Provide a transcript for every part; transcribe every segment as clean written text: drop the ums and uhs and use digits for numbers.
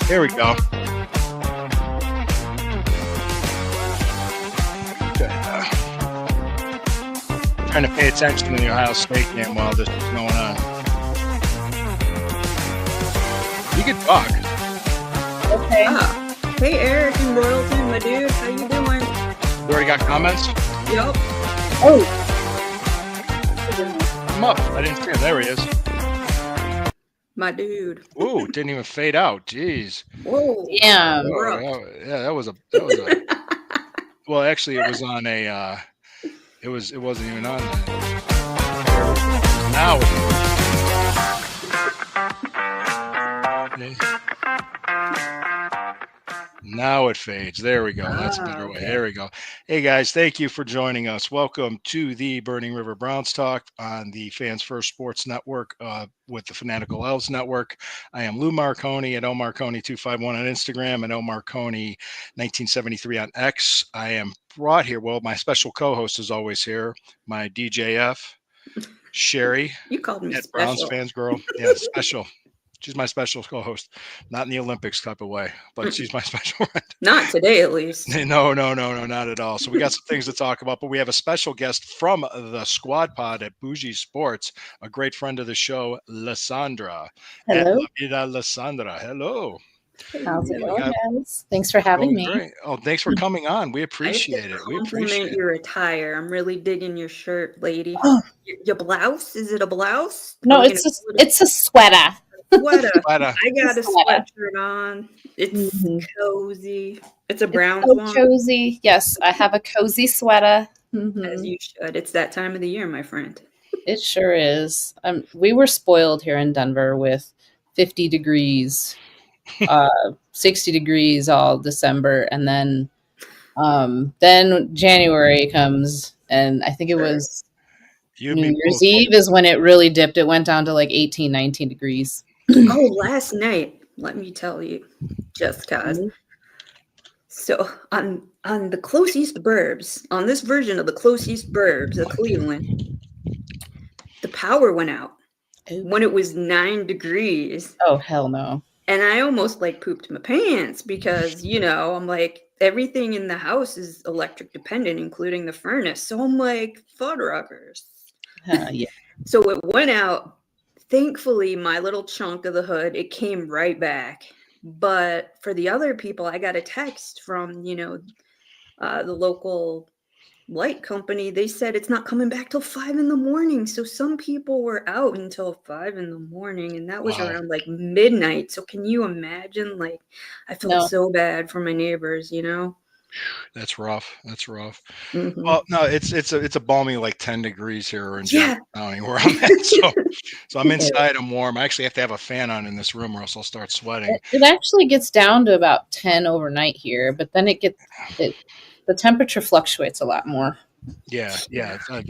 Here we go. Okay. Trying to pay attention to the Ohio State game while this is going on. You can talk. Okay. Hey, Eric and Royalton, my dude. How you doing? You already got comments? Yup. Oh, Come up. I didn't see him. There he is. My dude. Ooh, didn't even fade out. Jeez. Whoa. damn. Oh, yeah, that was a well, actually it was on a it wasn't even on that. Now Now it fades. There we go. That's a better way. There we go. Hey guys, thank you for joining us. Welcome to the Burning River Browns Talk on the Fans First Sports Network with the Fanatical Elves Network. I am Lou Marconi at omarconi251 on Instagram and omarconi1973 on X. I am brought here. Well, my special co-host is always here, my DJF, Sherry. You called me at special. Browns Fans Girl. Yeah, special. She's my special co-host, not in the Olympics type of way, but she's my special friend. Not today, at least. No, not at all. So we got some things to talk about, but we have a special guest from the Squad Pod at Bougie Sports, a great friend of the show, Lysandra. Hello. Lysandra. Hello. How's it going, guys? Thanks for having me. Great. Oh, thanks for coming on. We appreciate it. We appreciate your attire. I'm really digging your shirt, lady. Oh. Your blouse? Is it a blouse? No, it's a sweater. Sweater. Sweater. I got a Sweater. sweatshirt on. It's cozy. It's a It's brown so one. cozy. Yes, I have a cozy sweater. As you should. It's that time of the year, my friend. It sure is. We were spoiled here in Denver with 50 degrees, 60 degrees all December, and then January comes, and I think it was New Year's Eve is when it really dipped. It went down to like 18, 19 degrees. Oh, last night, let me tell you, just cause. So on the Close East Burbs, on this version of the Close East Burbs of Cleveland, the power went out when it was 9 degrees. Oh, hell no. And I almost like pooped my pants because, I'm like, everything in the house is electric dependent, including the furnace. So I'm like, fuddruckers. Yeah. So it went out. Thankfully, my little chunk of the hood, it came right back. But for the other people, I got a text from, the local light company. They said it's not coming back till 5 a.m. So some people were out until 5 a.m. and that was around like midnight. So can you imagine? Like, I felt so bad for my neighbors, That's rough. Mm-hmm. Well, no, it's a balmy like 10 degrees here in Jefferson County where I'm at. So I'm inside. I'm warm. I actually have to have a fan on in this room or else I'll start sweating. It actually gets down to about 10 overnight here, but then the temperature fluctuates a lot more. Yeah.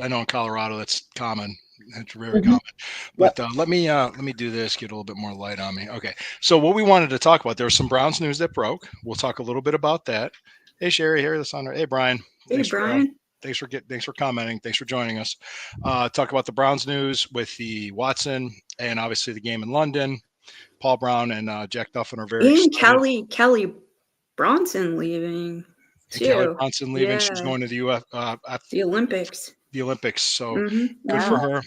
I know in Colorado that's common. It's very common. But let me do this, get a little bit more light on me. Okay. So what we wanted to talk about, there was some Browns news that broke. We'll talk a little bit about that. Hey, Sherry, here, Lysandra. Hey, Brian. Thanks, Brian. Thanks for commenting. Thanks for joining us. Talk about the Browns news with the Watson and obviously the game in London. Paul Brown and Jack Duffin are very excited. Kelly Bronson leaving too. Kelly Bronson leaving. Yeah. She's going to the the Olympics. The Olympics. So good for her.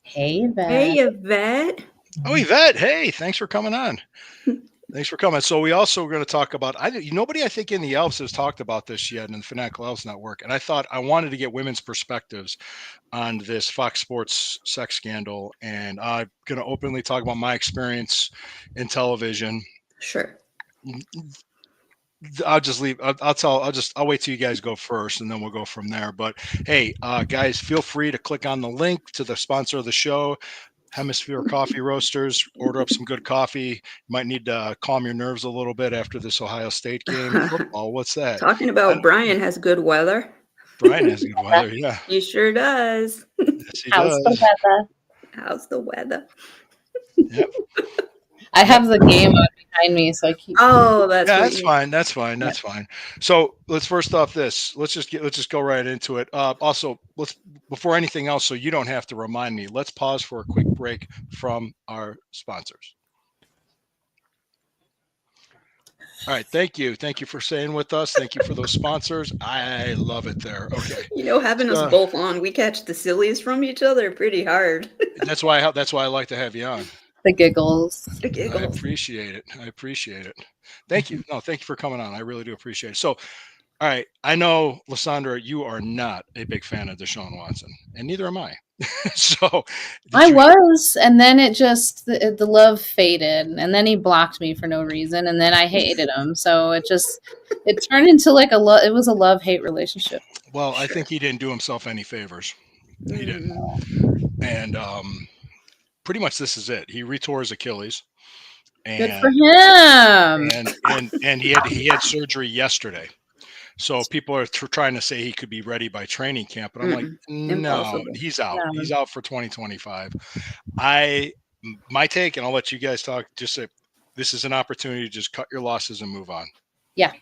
Hey, Yvette. Hey, Yvette. Oh, Yvette. Hey, thanks for coming on. Thanks for coming. So we also are going to talk about, nobody I think in the Elves has talked about this yet in the Fanatical Elves Network. And I thought I wanted to get women's perspectives on this Fox Sports sex scandal. And I'm going to openly talk about my experience in television. Sure. I'll just leave. I'll wait till you guys go first and then we'll go from there. But hey, guys, feel free to click on the link to the sponsor of the show, Hemisphere Coffee Roasters. Order up some good coffee. You might need to calm your nerves a little bit after this Ohio State game. Football, what's that? Talking about Brian has good weather. Brian has good weather, yeah. He sure does. Yes, he How's does. the weather? How's the weather? Yep. I have the game on behind me, so I keep. Oh, that's fine. That's fine. So let's first off this. Let's just go right into it. Also, before anything else, so you don't have to remind me. Let's pause for a quick break from our sponsors. All right. Thank you. Thank you for staying with us. Thank you for those sponsors. I love it there. Okay. Having us So, both on, we catch the sillies from each other pretty hard. that's why I like to have you on. The giggles. The I giggles. appreciate it. I appreciate it. Thank you. No, thank you for coming on. I really do appreciate it. So, all right. I know, Lysandra, you are not a big fan of Deshaun Watson, and neither am I. So, I was, and then it just the love faded, and then he blocked me for no reason, and then I hated him. So it turned into like it was a love-hate relationship. Well, I think he didn't do himself any favors. He didn't. And pretty much this is it. He retore his Achilles. Good for him. And he had surgery yesterday. So people are trying to say he could be ready by training camp, but I'm like, no, Impossible. he's out. No. He's out for 2025. My take, and I'll let you guys talk. Just say this is an opportunity to just cut your losses and move on. Yeah,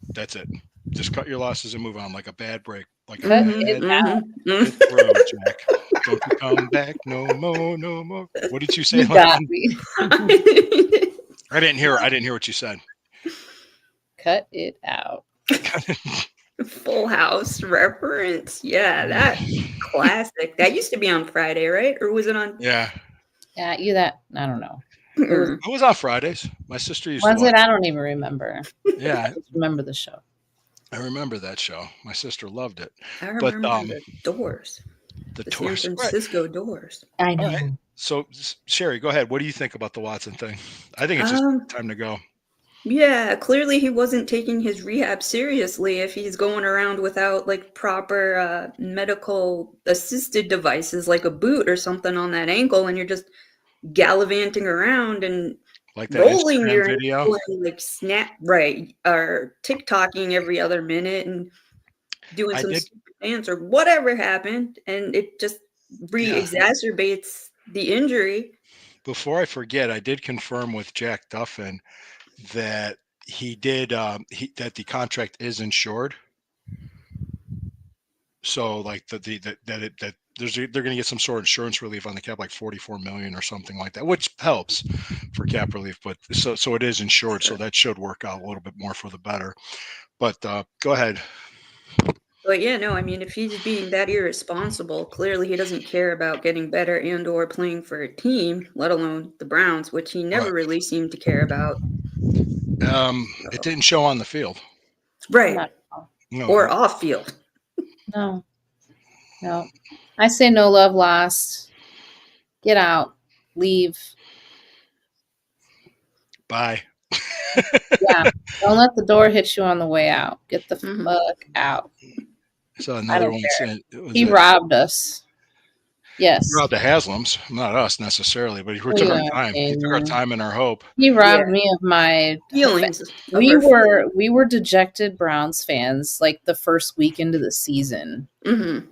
that's it. Just cut your losses and move on, like a bad break, like Cut a it bad out. road, Jack. Don't you come back no more, no more. What did you say? You got me. I didn't hear what you said. Cut it out. Full House reference. Yeah, that classic. That used to be on Friday, right? Or was it on? Yeah. Yeah, I don't know. It was on Fridays. My sister used to Was watch it? I don't even remember. Yeah. I just remember the show. I remember that show. My sister loved it. I remember the Doors. The San Francisco Doors. I know. All right. So, Sherry, go ahead. What do you think about the Watson thing? I think it's just time to go. Yeah, clearly he wasn't taking his rehab seriously if he's going around without like proper medical assisted devices like a boot or something on that ankle, and you're just gallivanting around and like that rolling Instagram your video, ankle and, like or TikToking every other minute and doing stupid dance or whatever happened, and it just exacerbates the injury. Before I forget, I did confirm with Jack Duffin that he did that the contract is insured. So like they're going to get some sort of insurance relief on the cap, like 44 million or something like that, which helps for cap relief. But so it is insured, so that should work out a little bit more for the better. But go ahead. But yeah, no, I mean, if he's being that irresponsible, clearly he doesn't care about getting better and or playing for a team, let alone the Browns, which he never really seemed to care about. It didn't show on the field. Right. No. Or off field. No. I say no love lost. Get out. Leave. Bye. Yeah. Don't let the door hit you on the way out. Get the fuck out. So another one said he robbed us. Yes. He robbed the Haslams, not us necessarily, but he took our time. He took our time and our hope. He robbed me of my feelings. We were dejected Browns fans like the first week into the season. Mm-hmm.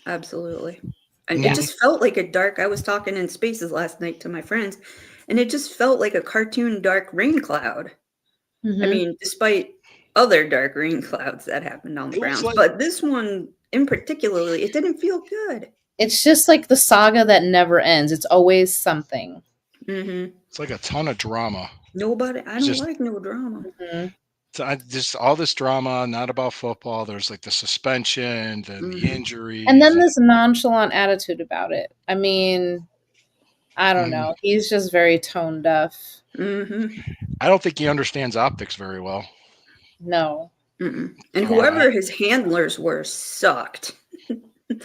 Absolutely. And it just felt like a dark. I was talking in Spaces last night to my friends, and it just felt like a cartoon dark rain cloud. Mm-hmm. I mean, despite other dark rain clouds that happened on the Browns, but this one in particularly, it didn't feel good. It's just like the saga that never ends. It's always something. Mm-hmm. It's like a ton of drama. I don't like no drama. Mm-hmm. So just all this drama, not about football. There's like the suspension, the injury, and then this nonchalant attitude about it. I mean, I don't know. He's just very tone deaf. Mm-hmm. I don't think he understands optics very well. No. Mm-mm. And whoever his handlers were sucked.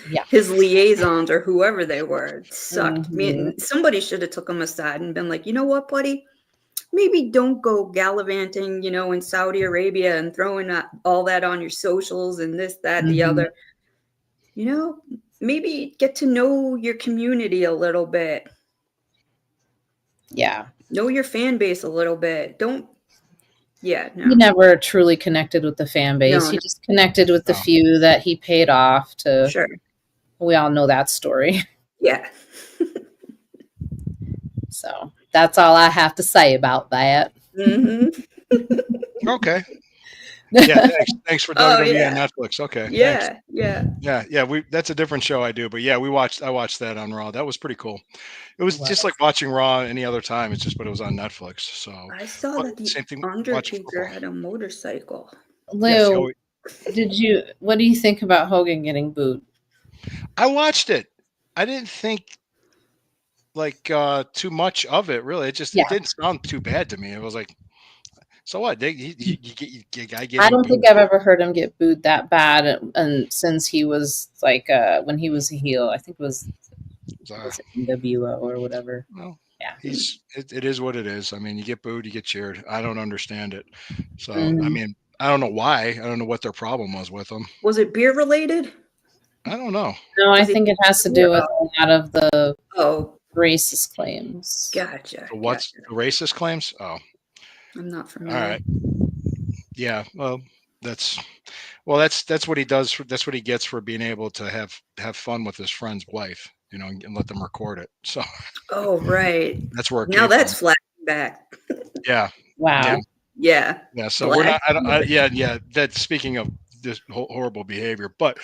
Yeah. His liaisons or whoever they were sucked. I mean, somebody should have took him aside and been like, you know what, buddy? Maybe don't go gallivanting, in Saudi Arabia and throwing all that on your socials and this, that, the other. Maybe get to know your community a little bit. Yeah. Know your fan base a little bit. He never truly connected with the fan base. He just connected with the few that he paid off to. Sure. We all know that story. Yeah. So that's all I have to say about that. Mm-hmm. Okay. Yeah, thanks for Oh, WWE on yeah. Netflix. Okay, thanks. Yeah. Yeah. That's a different show I do, but yeah, I watched that on Raw. That was pretty cool. It was just like watching Raw any other time. It's just, but it was on Netflix. So, I saw but that the same thing watching Undertaker football. had a motorcycle. Yes, Lou, what do you think about Hogan getting booed? I watched it. I didn't think like too much of it really. It didn't sound too bad to me. It was like, so what? You get a guy I getting don't booed. think I've ever heard him get booed that bad, and since he was like when he was a heel, I think it was it NWO or whatever. Well, Yeah. it is what it is. I mean, you get booed, you get cheered. I don't understand it. So I Mhm. mean, I don't know why. I don't know what their problem was with them. Was it beer related? I don't know. No, I 'Cause he- think it has to do with a lot of the Oh, racist claims. gotcha. So what's the racist claims? Oh, I'm not all familiar. right. Yeah. That's that's what he does. That's what he gets for being able to have fun with his friend's wife, and let them record it. So Oh, right. that's where it Now came that's from. flashing back. Yeah. Wow. Yeah. Yeah. So we're not. Yeah. That's speaking of this horrible behavior. But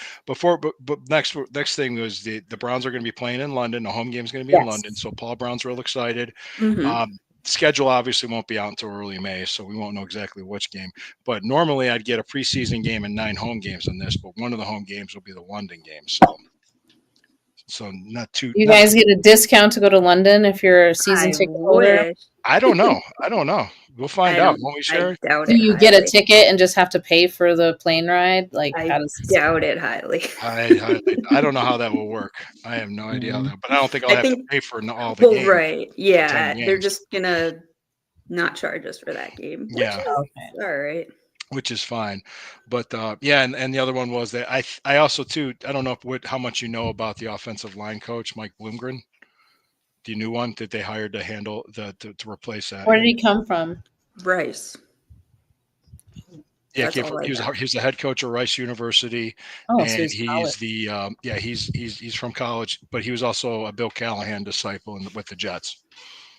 next thing was the Browns are going to be playing in London. The home game is going to be in London. So Paul Brown's real excited. Mhm. Schedule obviously won't be out until early May, so we won't know exactly which game. But normally I'd get a preseason game and 9 home games in this, but one of the home games will be the London game. So not too. You guys get a discount to go to London if you're a season I ticket holder. wish. I don't know. We'll find I out, don't. won't we, I Sherry? doubt Do it. you get a highly. ticket and just have to pay for the plane ride? Like, I how does this doubt it highly. I don't know how that will work. I have no idea how that. But I don't think I'll I have to think- pay for all the Well, games. right. Yeah. 10 They're games. just gonna not charge us for that game. Which Yeah. is Okay. all right. Which is fine, but yeah, and the other one was that I also too, I don't know how much you know about the offensive line coach Mike Bloomgren, the new one that they hired to handle to replace that. Where did he come from? Rice. Yeah, That's all I he was know. he's the head coach of Rice University, Oh, so and he's he's the he's from college, but he was also a Bill Callahan disciple with the Jets.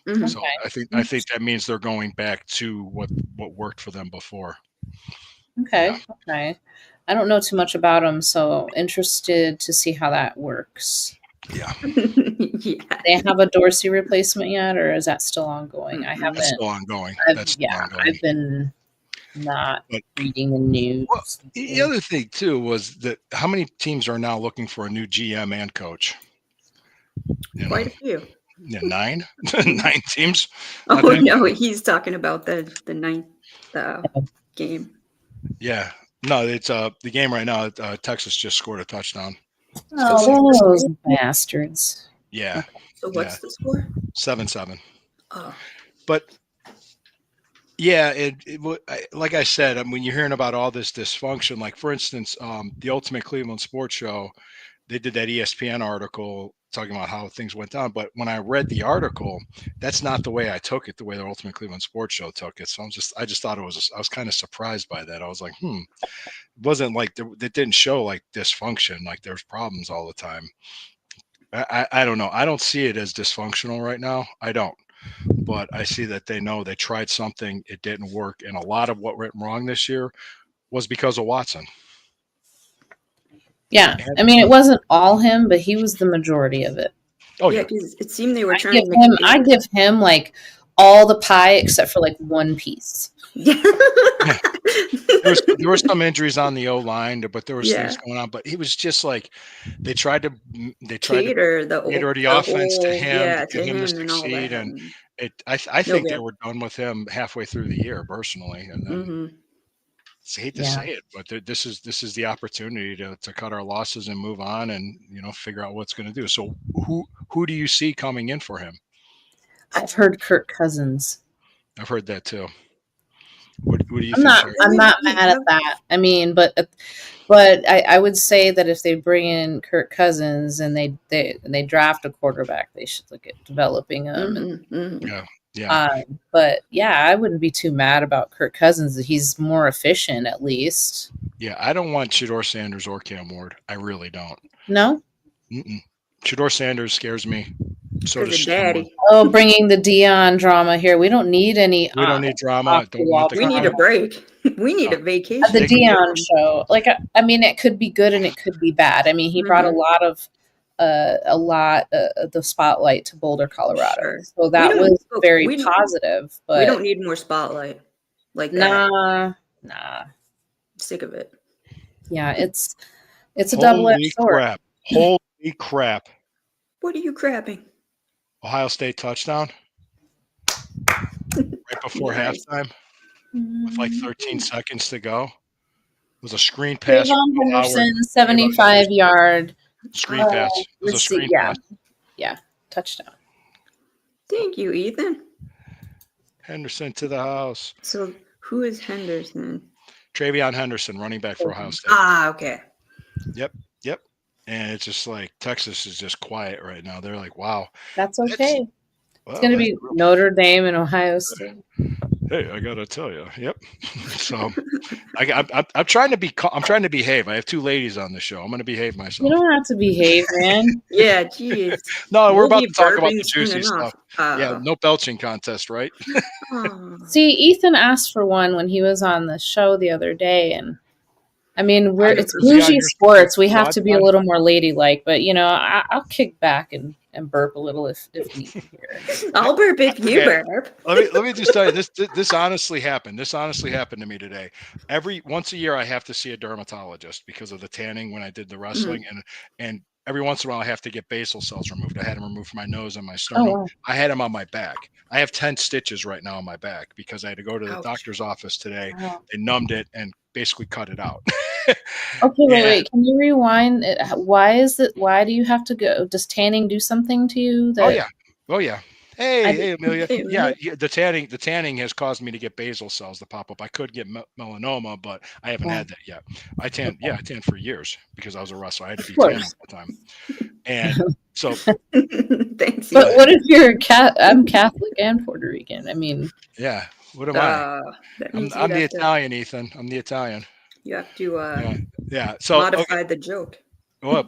Mhm. So I think that means they're going back to what worked for them before. Okay. Yeah. Okay. I don't know too much about him, so interested to see how that works. Yeah, Yeah. They have a Dorsey replacement yet, or is that still ongoing? I Mm-mm. haven't. that's still ongoing. I've been not But- reading the news. Well, the other thing too was that how many teams are now looking for a new GM and coach? Quite a few. Yeah, 9 9 teams. Oh think- no, he's talking about the ninth game. Yeah, no, it's the game right now. Texas just scored a touchdown. Oh, those bastards. Yeah, So what's the score? 7-7. Oh, But yeah, like I said, I mean, when you're hearing about all this dysfunction, like for instance, the Ultimate Cleveland Sports Show, they did that ESPN article talking about how things went down. But when I read the article, that's not the way I took it. The way the Ultimate Cleveland Sports Show took it. So I just thought I was kind of surprised by that. I was like, it wasn't like it didn't show like dysfunction, like there's problems all the time. I don't know. I don't see it as dysfunctional right now. I don't. But I see that they know they tried something, it didn't work, and a lot of what went wrong this year was because of Watson. Yeah, I mean, it wasn't all him, but he was the majority of it. Oh yeah, yeah, because it seemed they were I trying give to him, I give him like all the pie except for like one piece. Yeah. there were some injuries on the O line, but there was Yeah. things going on. But he was just like they tried to cater the offense to him, yeah, to get him to and all succeed, that. and I think they good. were done with him halfway through the year, personally. And then Mhm. I hate to say it, but this is the opportunity to cut our losses and move on, and figure out what's going to do. So who do you see coming in for him? I've heard Kirk Cousins. I've heard that too. What do you I'm think? not. Sherry? I'm not mad at that. I mean, but I would say that if they bring in Kirk Cousins and they draft a quarterback, they should look at developing him. Mhm, mhm. Yeah. But yeah, I wouldn't be too mad about Kirk Cousins. He's more efficient, at least. Yeah, I don't want Shedeur Sanders or Cam Ward. I really don't. No. Mm-mm. Shedeur Sanders scares me. So does Because of Shamar. daddy. Oh, bringing the Dion drama here. We don't need any. We don't need drama. off the Don't wall want the We need a break. We need a vacation. the They can get- Dion show. Like, I mean, it could be good and it could be bad. I mean, he brought Mhm. a lot of the spotlight to Boulder, Colorado. Sure. So that don't- was look, very we don't- positive. But We don't need more spotlight like that. nah. Sick of it. Yeah, it's a double-edged Holy sword. crap. Holy crap. What are you crapping? Ohio State touchdown right before Nice. halftime with like 13 seconds to go. It was a screen pass. Trayvon from Howard. Henderson, 75-yard. Screen pass. It was a screen pass. Touchdown. Thank you, Ethan. Henderson to the house. So who is Henderson? Travion Henderson, running back for Ohio State. Okay. Yep. And it's just like Texas is just quiet right now. They're like, wow. That's okay. Well, It's going to be Notre Dame and Ohio State. Hey, I gotta tell you. Yep. So I'm trying to be. I'm trying to behave. I have two ladies on the show. I'm going to behave myself. You don't have to behave, man. Yeah, geez. No, we're We'll about be to talk about the burping soon juicy enough. stuff. Yeah, no belching contest, right? See, Ethan asked for one when he was on the show the other day, and I mean, it's Is he on bougie your sports. We have squad, to be a bud? little more ladylike, but I'll kick back and burp a little if need here. I'll burp if you Okay. burp. Let me just tell you this honestly happened. This honestly happened to me today. Once a year I have to see a dermatologist because of the tanning when I did the wrestling and every once in a while I have to get basal cells removed. I had them removed from my nose and my sternum. Oh, wow. I had them on my back. I have 10 stitches right now on my back because I had to go to the Ouch. doctor's office today. Wow. They numbed it and basically cut it out. Okay, Yeah. wait. Can you rewind? Why do you have to go? Does tanning do something to you? Oh yeah. Hey, Amelia. Hey, Yeah, Amelia. the tanning has caused me to get basal cells to pop up. I could get melanoma, but I haven't had that yet. I tanned for years because I was a wrestler. I had to be course. tanning all the time. And so Thanks. But what if you're I'm Catholic and Puerto Rican? I mean, yeah, what am I? That I'm means the Italian, Ethan. I'm the Italian. You have to Yeah. So modify the joke. well,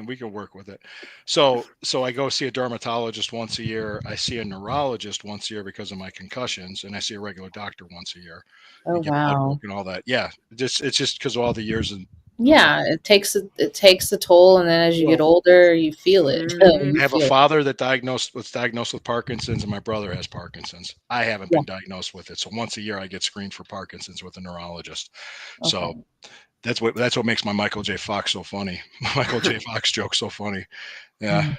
we can work with it. So I go see a dermatologist once a year. I see a neurologist once a year because of my concussions, and I see a regular doctor once a year. oh I get blood wow. work and all that. Yeah, it's just because of all the years and Yeah, it takes a toll, and then as you get older, you feel it. Mhm. I have a father that was diagnosed with Parkinson's, and my brother has Parkinson's. I haven't been diagnosed with it, so once a year I get screened for Parkinson's with a neurologist. Okay. So that's what makes my Michael J. Fox so funny. Michael J. Fox joke so funny. Yeah,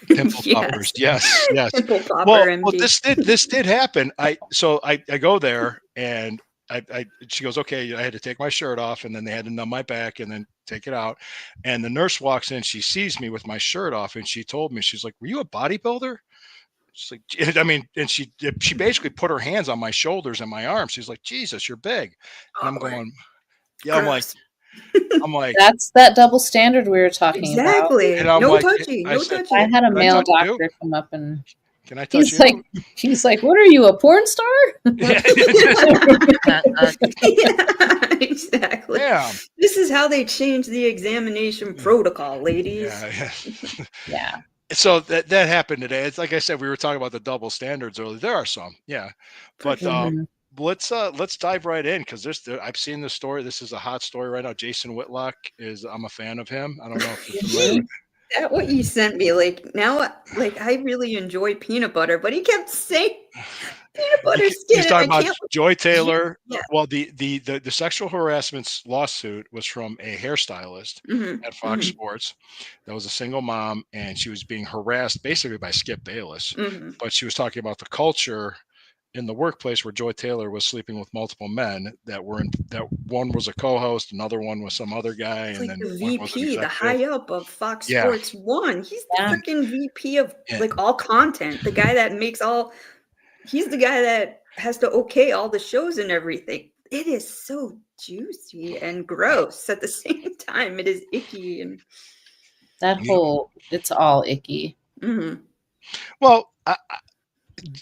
pimple poppers. Yes. Pimple popper Well, MD. this did happen. I go there and she goes, okay, I had to take my shirt off and then they had to numb my back and then take it out. And the nurse walks in, she sees me with my shirt off and she told me, she's like, were you a bodybuilder? She's like, I mean, and she basically put her hands on my shoulders and my arms. She's like, Jesus, you're big. And I'm going, yeah, Gross. I'm like, That's that double standard we were talking about. Exactly. And I'm No like- touchy. I No said- touchy. I had a Can I male touch you? doctor come up and can I touch he's you? like, "What are you, a porn star?" Yeah, exactly. Yeah. This is how they change the examination protocol, ladies. Yeah. Yeah. So that happened today. It's like I said, we were talking about the double standards earlier. There are some, yeah, but Mhm. let's dive right in because I've seen this story. This is a hot story right now. Jason Whitlock I'm a fan of him. I don't know if you're familiar with Is that what you sent me? Like now, like I really enjoy peanut butter, but he kept saying peanut butter skin. He's talking I about can't- Joy Taylor. Yeah. Well, the sexual harassment lawsuit was from a hairstylist Mhm, at Fox mhm, Sports. That was a single mom, and she was being harassed basically by Skip Bayless. mhm. But she was talking about the culture in the workplace where Joy Taylor was sleeping with multiple men that one was a co-host, another one was some other guy, It's and like then the one was an VP, the executive. high up of Fox Yeah. Sports 1. He's the Yeah. freaking VP of Yeah. like all content. The guy that makes he's the guy that has to okay all the shows and everything. It is so juicy and gross at the same time. It is icky and That whole it's all icky. mhm. Well,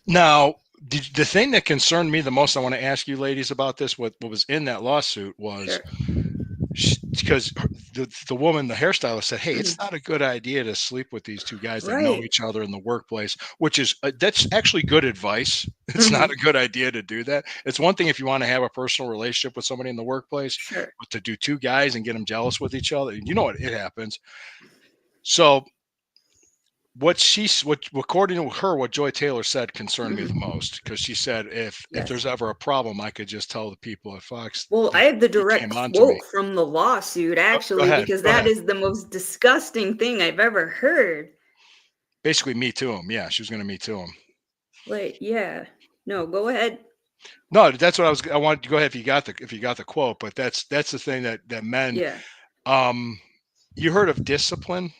now the thing that concerned me the most, I want to ask you ladies about this. What was in that lawsuit was Sure. because the woman, the hairstylist, said, "Hey, Mhm. it's not a good idea to sleep with these two guys that know Right. each other in the workplace," which is that's actually good advice. It's not Mhm. a good idea to do that. It's one thing if you want to have a personal relationship with somebody in the workplace, Sure. but to do two guys and get them jealous with each other, you know what, it happens. So what according to her, what Joy Taylor said concerned me the Mhm. most, because she said if Yes. there's ever a problem, I could just tell the people at Fox Well, I that have the you direct came on to me. quote from the lawsuit, Go actually, ahead, because go that ahead. is the most disgusting thing I've ever heard. Basically, me too him. Yeah, she was going to me too him. Like, yeah. No, go ahead. No, that's what I wanted to go ahead if you got the quote, but that's the thing that men, Yeah. um you heard of discipline,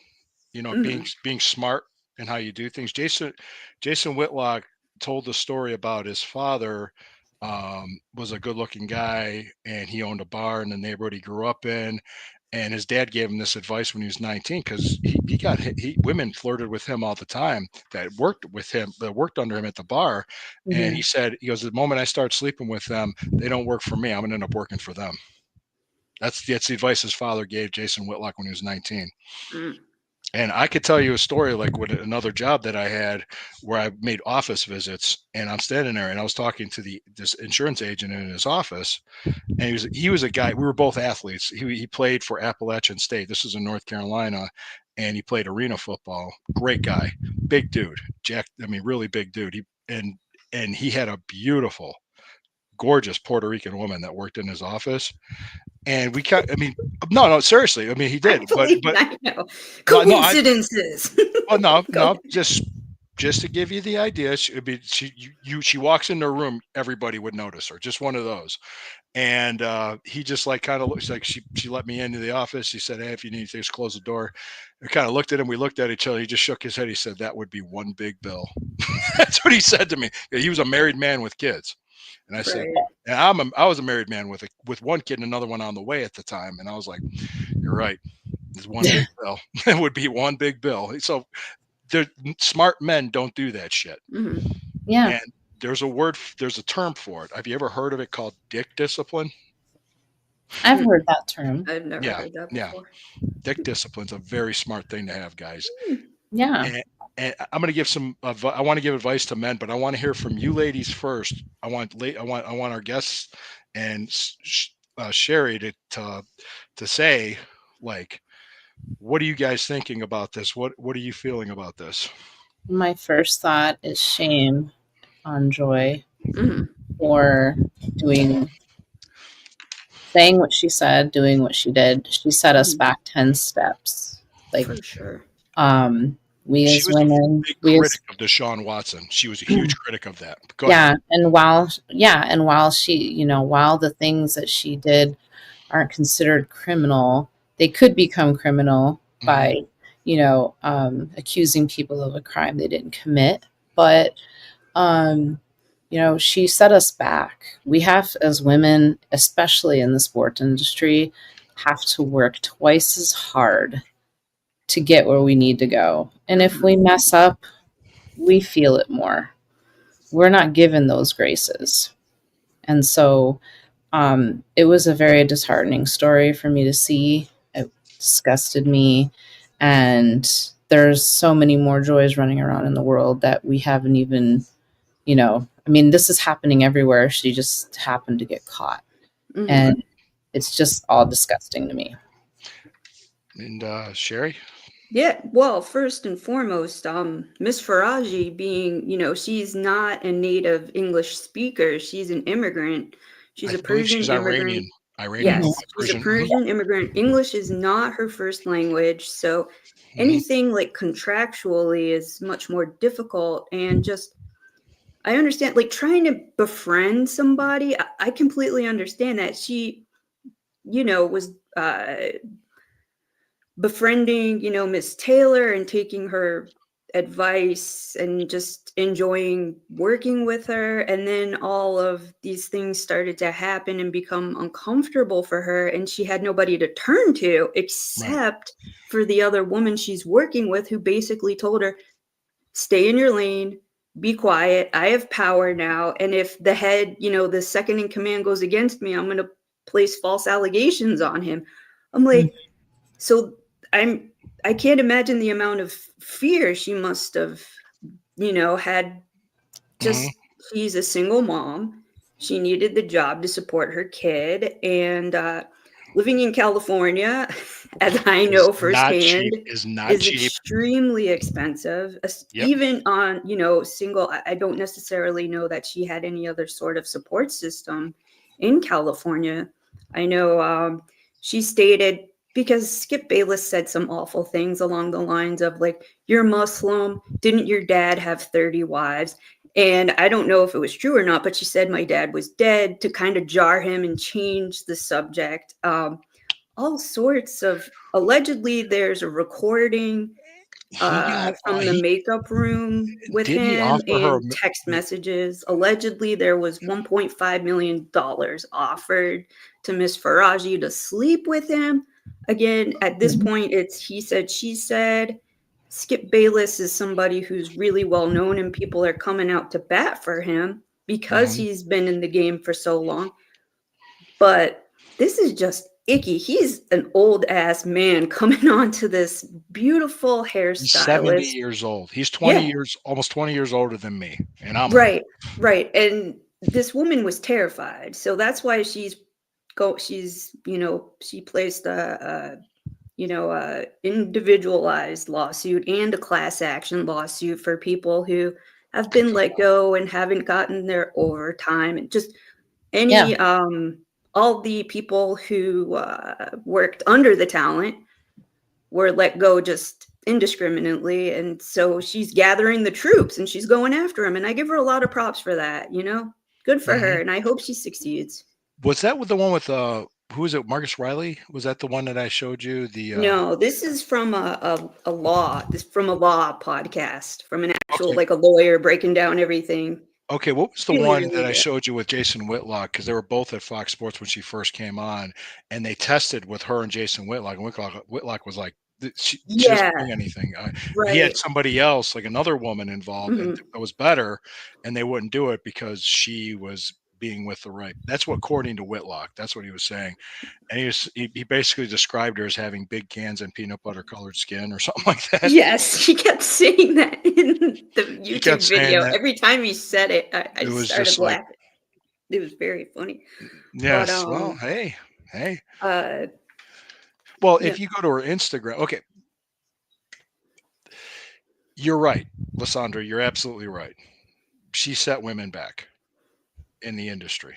Mhm. being smart and how you do things. Jason Whitlock told the story about his father, was a good looking guy, and he owned a bar in the neighborhood he grew up in. And his dad gave him this advice when he was 19, because he got women flirted with him all the time that worked with him, that worked under him at the bar. And Mhm. he goes, the moment I start sleeping with them, they don't work for me. I'm going to end up working for them. That's the advice his father gave Jason Whitlock when he was 19. Mm. And I could tell you a story like with another job that I had where I made office visits, and I'm standing there and I was talking to this insurance agent in his office, and he was a guy. We were both athletes. He played for Appalachian State. This is in North Carolina, and he played arena football. Great guy, big dude, Jack. I mean, really big dude. And he had a beautiful, gorgeous Puerto Rican woman that worked in his office, and I mean, no, seriously. I mean, he I did, believe but I know. no, no, I Coincidences. well, no, Go no, ahead. just to give you the idea, she walks into a room, everybody would notice her, just one of those. And he just like kind of looks like she let me into the office. He said, "Hey, if you need things, close the door." I kind of looked at him. We looked at each other. He just shook his head. He said, "That would be one big bill." That's what he said to me. He was a married man with kids, and I said, Right. and I was a married man with one kid and another one on the way at the time, and I was like, "You're right. There's one big bill. It would be one big bill." So smart men don't do that shit. Mhm. Yeah, And there's a term for it. Have you ever heard of it called dick discipline? I've Mm. heard that term. I've never Yeah, heard that yeah. before. Dick discipline's a very smart thing to have, guys. Mm. Yeah. And, and I'm going to give I want to give advice to men, but I want to hear from you ladies first. I want our guests and Sherry to say, like, what are you guys thinking about this? What are you feeling about this? My first thought is shame on Joy Mhm. for doing saying what she said, doing what she did. She set us Mhm. back 10 steps. Like, For sure. we She as was a women, big we critic as of Deshaun Watson. She was a huge critic of that. Go ahead. yeah, and while she, while the things that she did aren't considered criminal, they could become criminal Mhm. by, accusing people of a crime they didn't commit. But she set us back. We have, as women, especially in the sports industry, have to work twice as hard to get where we need to go. And if Mhm. we mess up, we feel it more. We're not given those graces. And so it was a very disheartening story for me to see. It disgusted me. And there's so many more Joys running around in the world that we haven't even, I mean, this is happening everywhere. She just happened to get caught. Mhm. And it's just all disgusting to me. And Sherry? Yeah, well, first and foremost, Miss Faraji being, she's not a native English speaker. She's an immigrant. She's I a believe Persian she's immigrant. Iranian. Iranian, Mhm. no, Yes, she's a Persian. Mhm, Persian immigrant. English is not her first language, so mhm. anything like contractually is much more difficult. And just, I understand, like trying to befriend somebody, I completely understand that. She, was befriending, Miss Taylor and taking her advice and just enjoying working with her. And then all of these things started to happen and become uncomfortable for her. And she had nobody to turn to Right, except for the other woman she's working with, who basically told her, stay in your lane, be quiet. I have power now. And if the second in command goes against me, I'm going to place false allegations on him. I'm like, so I can't imagine the amount of fear she must have, had. Mhm. Just she's a single mom. She needed the job to support her kid, and living in California, as I Is know not firsthand, cheap, is not is cheap. extremely expensive. Yep. Even on single. I don't necessarily know that she had any other sort of support system in California. I know she stated, because Skip Bayless said some awful things along the lines of like, "You're Muslim. Didn't your dad have 30 wives?" And I don't know if it was true or not, but she said my dad was dead, to kind of jar him and change the subject. All sorts of, allegedly, there's a recording He got from the he makeup room with didn't he him offer her and text messages. Allegedly, there was $1.5 million offered to Miss Faraji to sleep with him. Again, at this point, it's he said, she said. Skip Bayless is somebody who's really well known, and people are coming out to bat for him because Mhm. he's been in the game for so long. But this is just icky. He's an old ass man coming on to this beautiful He's 70 hairstylist. years old. He's 20 Yeah, years, almost 20 years older than me, and I'm old. right, right. And this woman was terrified, so that's why she's she placed a individualized lawsuit and a class action lawsuit for people who have been let go and haven't gotten their overtime, and just Yeah. any all the people who worked under the talent were let go just indiscriminately. And so she's gathering the troops and she's going after him, and I give her a lot of props for that. Good for Mhm. her, and I hope she succeeds. Was that with the one with, who was it, Marcus Riley? Was that the one that I showed you? No, this is from a law. This from a law podcast, from an actual, Okay. like, a lawyer breaking down everything. Okay, what was the Really, one really that I good. showed you with Jason Whitlock? Because they were both at Fox Sports when she first came on, and they tested with her and Jason Whitlock, and Whitlock was like, she doesn't Yeah, bring anything. He had right. somebody else, like another woman involved, and Mhm. it was better, and they wouldn't do it because she was being with the right. That's what, according to Whitlock, that's what he was saying. And he basically described her as having big cans and peanut butter colored skin or something like that. Yes, he kept saying that in the He kept YouTube saying video. that. Every time he said it, I It was started just like, laughing. It was very funny. But yes, well, hey. uh, Well, yeah. if you go to her Instagram, okay, you're right, Lysandra, you're absolutely right. She set women back in the industry.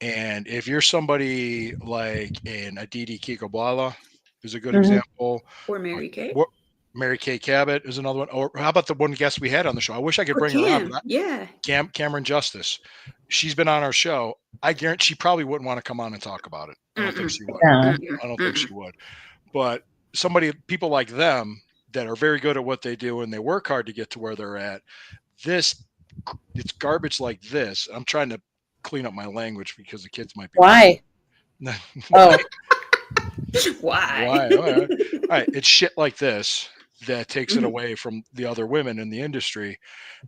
And if you're somebody like an Aditi Kikobala is a good Mhm. example. Or Uh, Mary Kay. what Mary Kay Cabot is another one. Or how about the one guest we had on the show? I wish I could Or bring her on, Kim. but Yeah. Cameron Justice. She's been on our show. I guarantee she probably wouldn't want to come on and talk about it. I don't think Mm-mm, she would. Yeah. mm-mm, I don't think mm-mm. she would. But people like them that are very good at what they do and they work hard to get to where they're at. This it's garbage like this. I'm trying to clean up my language because the kids might be Why? watching. Oh, Why? Why? All right. It's shit like this that takes it Mhm. away from the other women in the industry.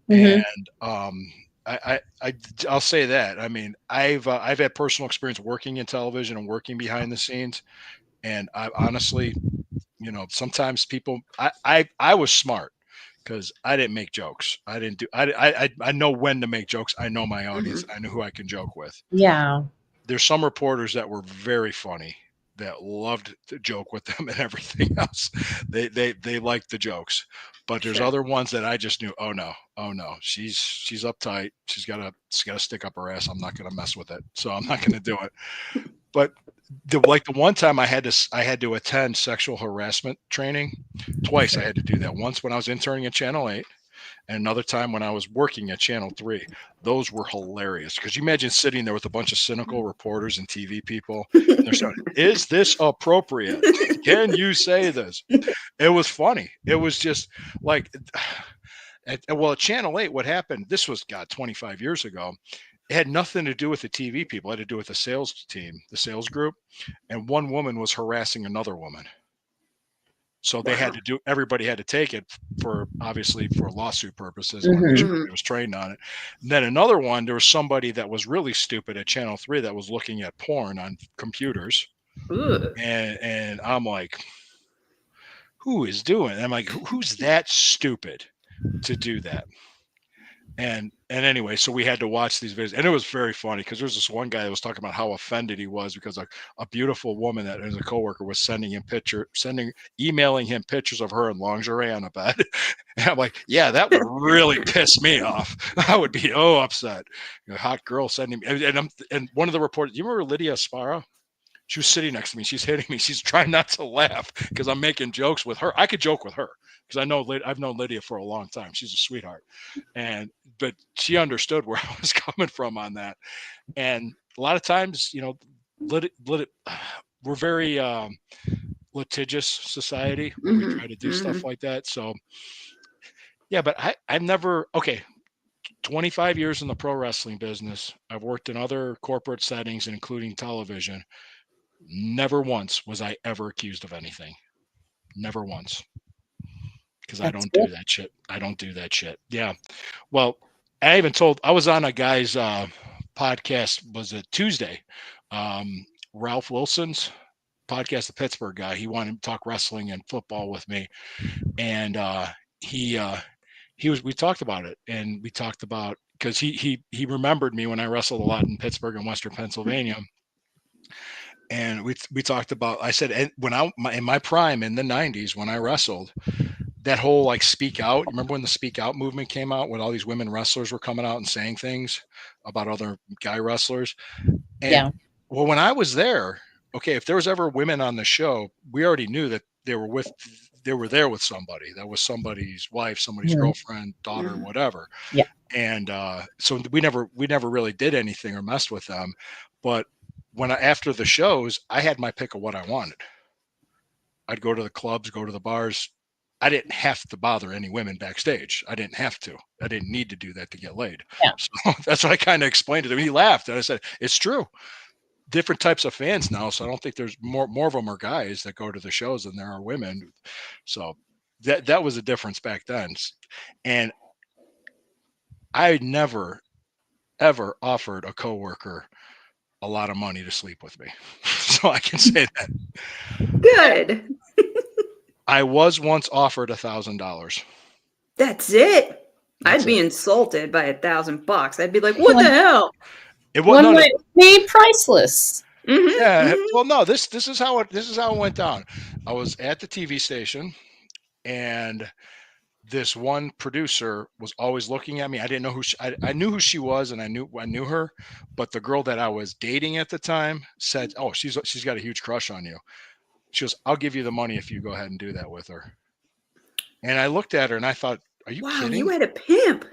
hmm And I'll say that. I mean, I've had personal experience working in television and working behind the scenes, and I honestly, sometimes people, I was smart because I didn't make jokes. I didn't do. I know when to make jokes. I know my audience. Mhm. I know who I can joke with. yeah. There's some reporters that were very funny that loved to joke with them and everything else. They liked the jokes, but there's Sure. other ones that I just knew. Oh no, she's uptight. She's got to stick up her ass. I'm not gonna mess with it. So I'm not gonna do it. But the one time I had to attend sexual harassment training twice. I Sure. had to do that. Once when I was interning at Channel 8, and another time when I was working at Channel 3. Those were hilarious because you imagine sitting there with a bunch of cynical reporters and TV people, and they're saying, "Is this appropriate? Can you say this?" It was funny. It was just like, at Channel 8, what happened? This was, God, 25 years ago. It had nothing to do with the TV people. It had to do with the sales team, the sales group, and one woman was harassing another woman. So Wow. everybody had to take it for, obviously, for lawsuit purposes. I want to make hmm sure Mhm. everybody was trained on it. And then another one, there was somebody that was really stupid at Channel 3 that was looking at porn on computers. Ugh. And I'm like, who is doing it? I'm like, who's that stupid to do that? And anyway, so we had to watch these videos, and it was very funny because there's this one guy that was talking about how offended he was because a beautiful woman that is a coworker was emailing him pictures of her in lingerie on a bed. And I'm like, yeah, that would really piss me off. I would be upset. Hot girl sending me, and one of the reporters. You remember Lydia Sparrow? She was sitting next to me. She's hitting me. She's trying not to laugh because I'm making jokes with her. I could joke with her because I've known Lydia for a long time. She's a sweetheart, but she understood where I was coming from on that. And a lot of times, we're very litigious society where we try to do stuff like that. So, yeah, but I've never 25 years in the pro wrestling business. I've worked in other corporate settings, including television. Never once was I ever accused of anything. Never once. Because I don't do that shit. I don't do that shit. Yeah. Well, I was on a guy's podcast, was it Tuesday? Ralph Wilson's podcast, the Pittsburgh guy. He wanted to talk wrestling and football with me. And we talked about it, and we talked about, because he remembered me when I wrestled a lot in Pittsburgh and Western Pennsylvania. And we talked about, I said, when in my prime in the 90s, when I wrestled, that whole like speak out. Remember when the speak out movement came out, when all these women wrestlers were coming out and saying things about other guy wrestlers? And well, when I was there, if there was ever women on the show, we already knew that they were there with somebody. That was somebody's wife, somebody's girlfriend, daughter, whatever. Yeah. And so we never really did anything or messed with them. But after the shows, I had my pick of what I wanted. I'd go to the clubs, go to the bars. I didn't have to bother any women backstage. I didn't have to. I didn't need to do that to get laid. Yeah. So that's what I kind of explained to him. He laughed, and I said, "It's true. Different types of fans now, so I don't think there's more of them are guys that go to the shows than there are women." So that was a difference back then. And I never ever offered a coworker a lot of money to sleep with me. So I can say that. Good. I was once offered $1,000. That's it. I'd be insulted by $1,000. I'd be like, "What the hell?" It was made priceless. Yeah. Well, no. This is how it went down. I was at the TV station, and this one producer was always looking at me. I didn't know I knew who she was, and I knew her, but the girl that I was dating at the time said, "Oh, she's got a huge crush on you." She goes, "I'll give you the money if you go ahead and do that with her." And I looked at her and I thought, "Are you kidding?" You had a pimp.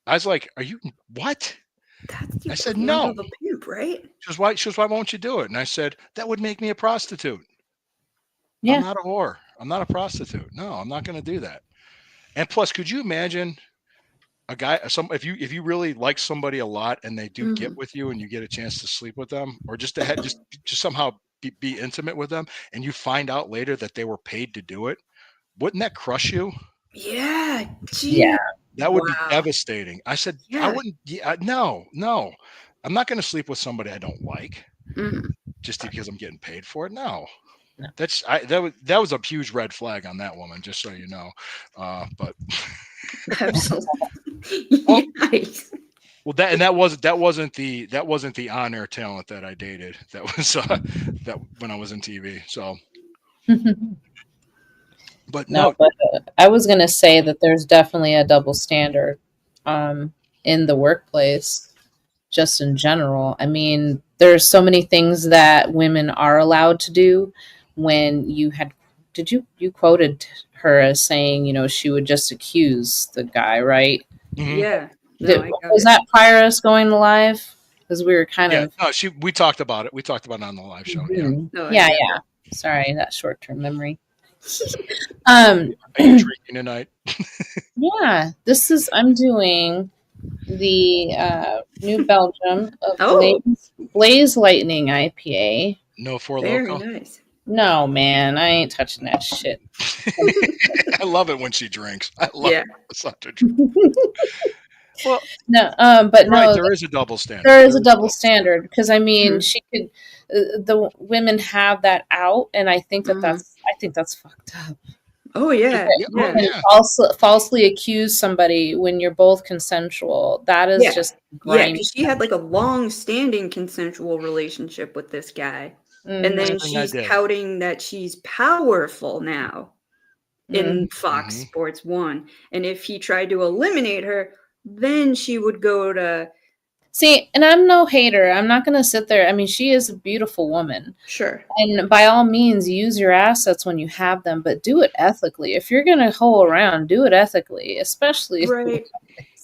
I was like, "Are you what?" I said, "No." Of a pimp, right? She goes, "Why won't you do it?" And I said, "That would make me a prostitute." Yeah. I'm not a whore. I'm not a prostitute. No, I'm not going to do that. And plus, could you imagine a guy, if you really like somebody a lot and they do get with you and you get a chance to sleep with them, or just to just somehow be intimate with them, and you find out later that they were paid to do it? Wouldn't that crush you? Yeah. Gee. Yeah. That would be devastating. I said, I wouldn't. Yeah, no. I'm not going to sleep with somebody I don't like just because I'm getting paid for it. No. That was a huge red flag on that woman, just so you know. But absolutely. Well, that wasn't the on-air talent that I dated. That was that when I was in TV. So, but I was going to say that there's definitely a double standard in the workplace, just in general. I mean, there's so many things that women are allowed to do. When you quoted her as saying, she would just accuse the guy, right? Mm-hmm. Yeah. Was that prior to us going live? Because we were kind of. No, we talked about it. We talked about it on the live show. Mm-hmm. Yeah. Sorry, that short-term memory. Are you drinking tonight? Yeah, I'm doing the New Belgium of Blaze Lightning IPA. No Four Very Loko. Nice. No, man, I ain't touching that shit. I love it when she drinks. I love it. Well, No, right, but no, there is a double standard. there is There a double standard because I mean, Mhm. she could. The women have that out, and I think that Mhm. that's fucked up. Oh yeah, Yeah, yeah, oh, yeah. Falsely accuse somebody when you're both consensual. That is yeah, just yeah. grimy. Because she had like a long-standing consensual relationship with this guy, and Mhm, then Everything I she's did. touting that she's powerful now in mhm. Fox Mhm. Sports 1. And if he tried to eliminate her, then she would go to See, and I'm no hater. I'm not going to sit there. I mean, she is a beautiful woman. sure. And by all means, use your assets when you have them, but do it ethically. If you're going to hoe around, do it ethically, especially. Right.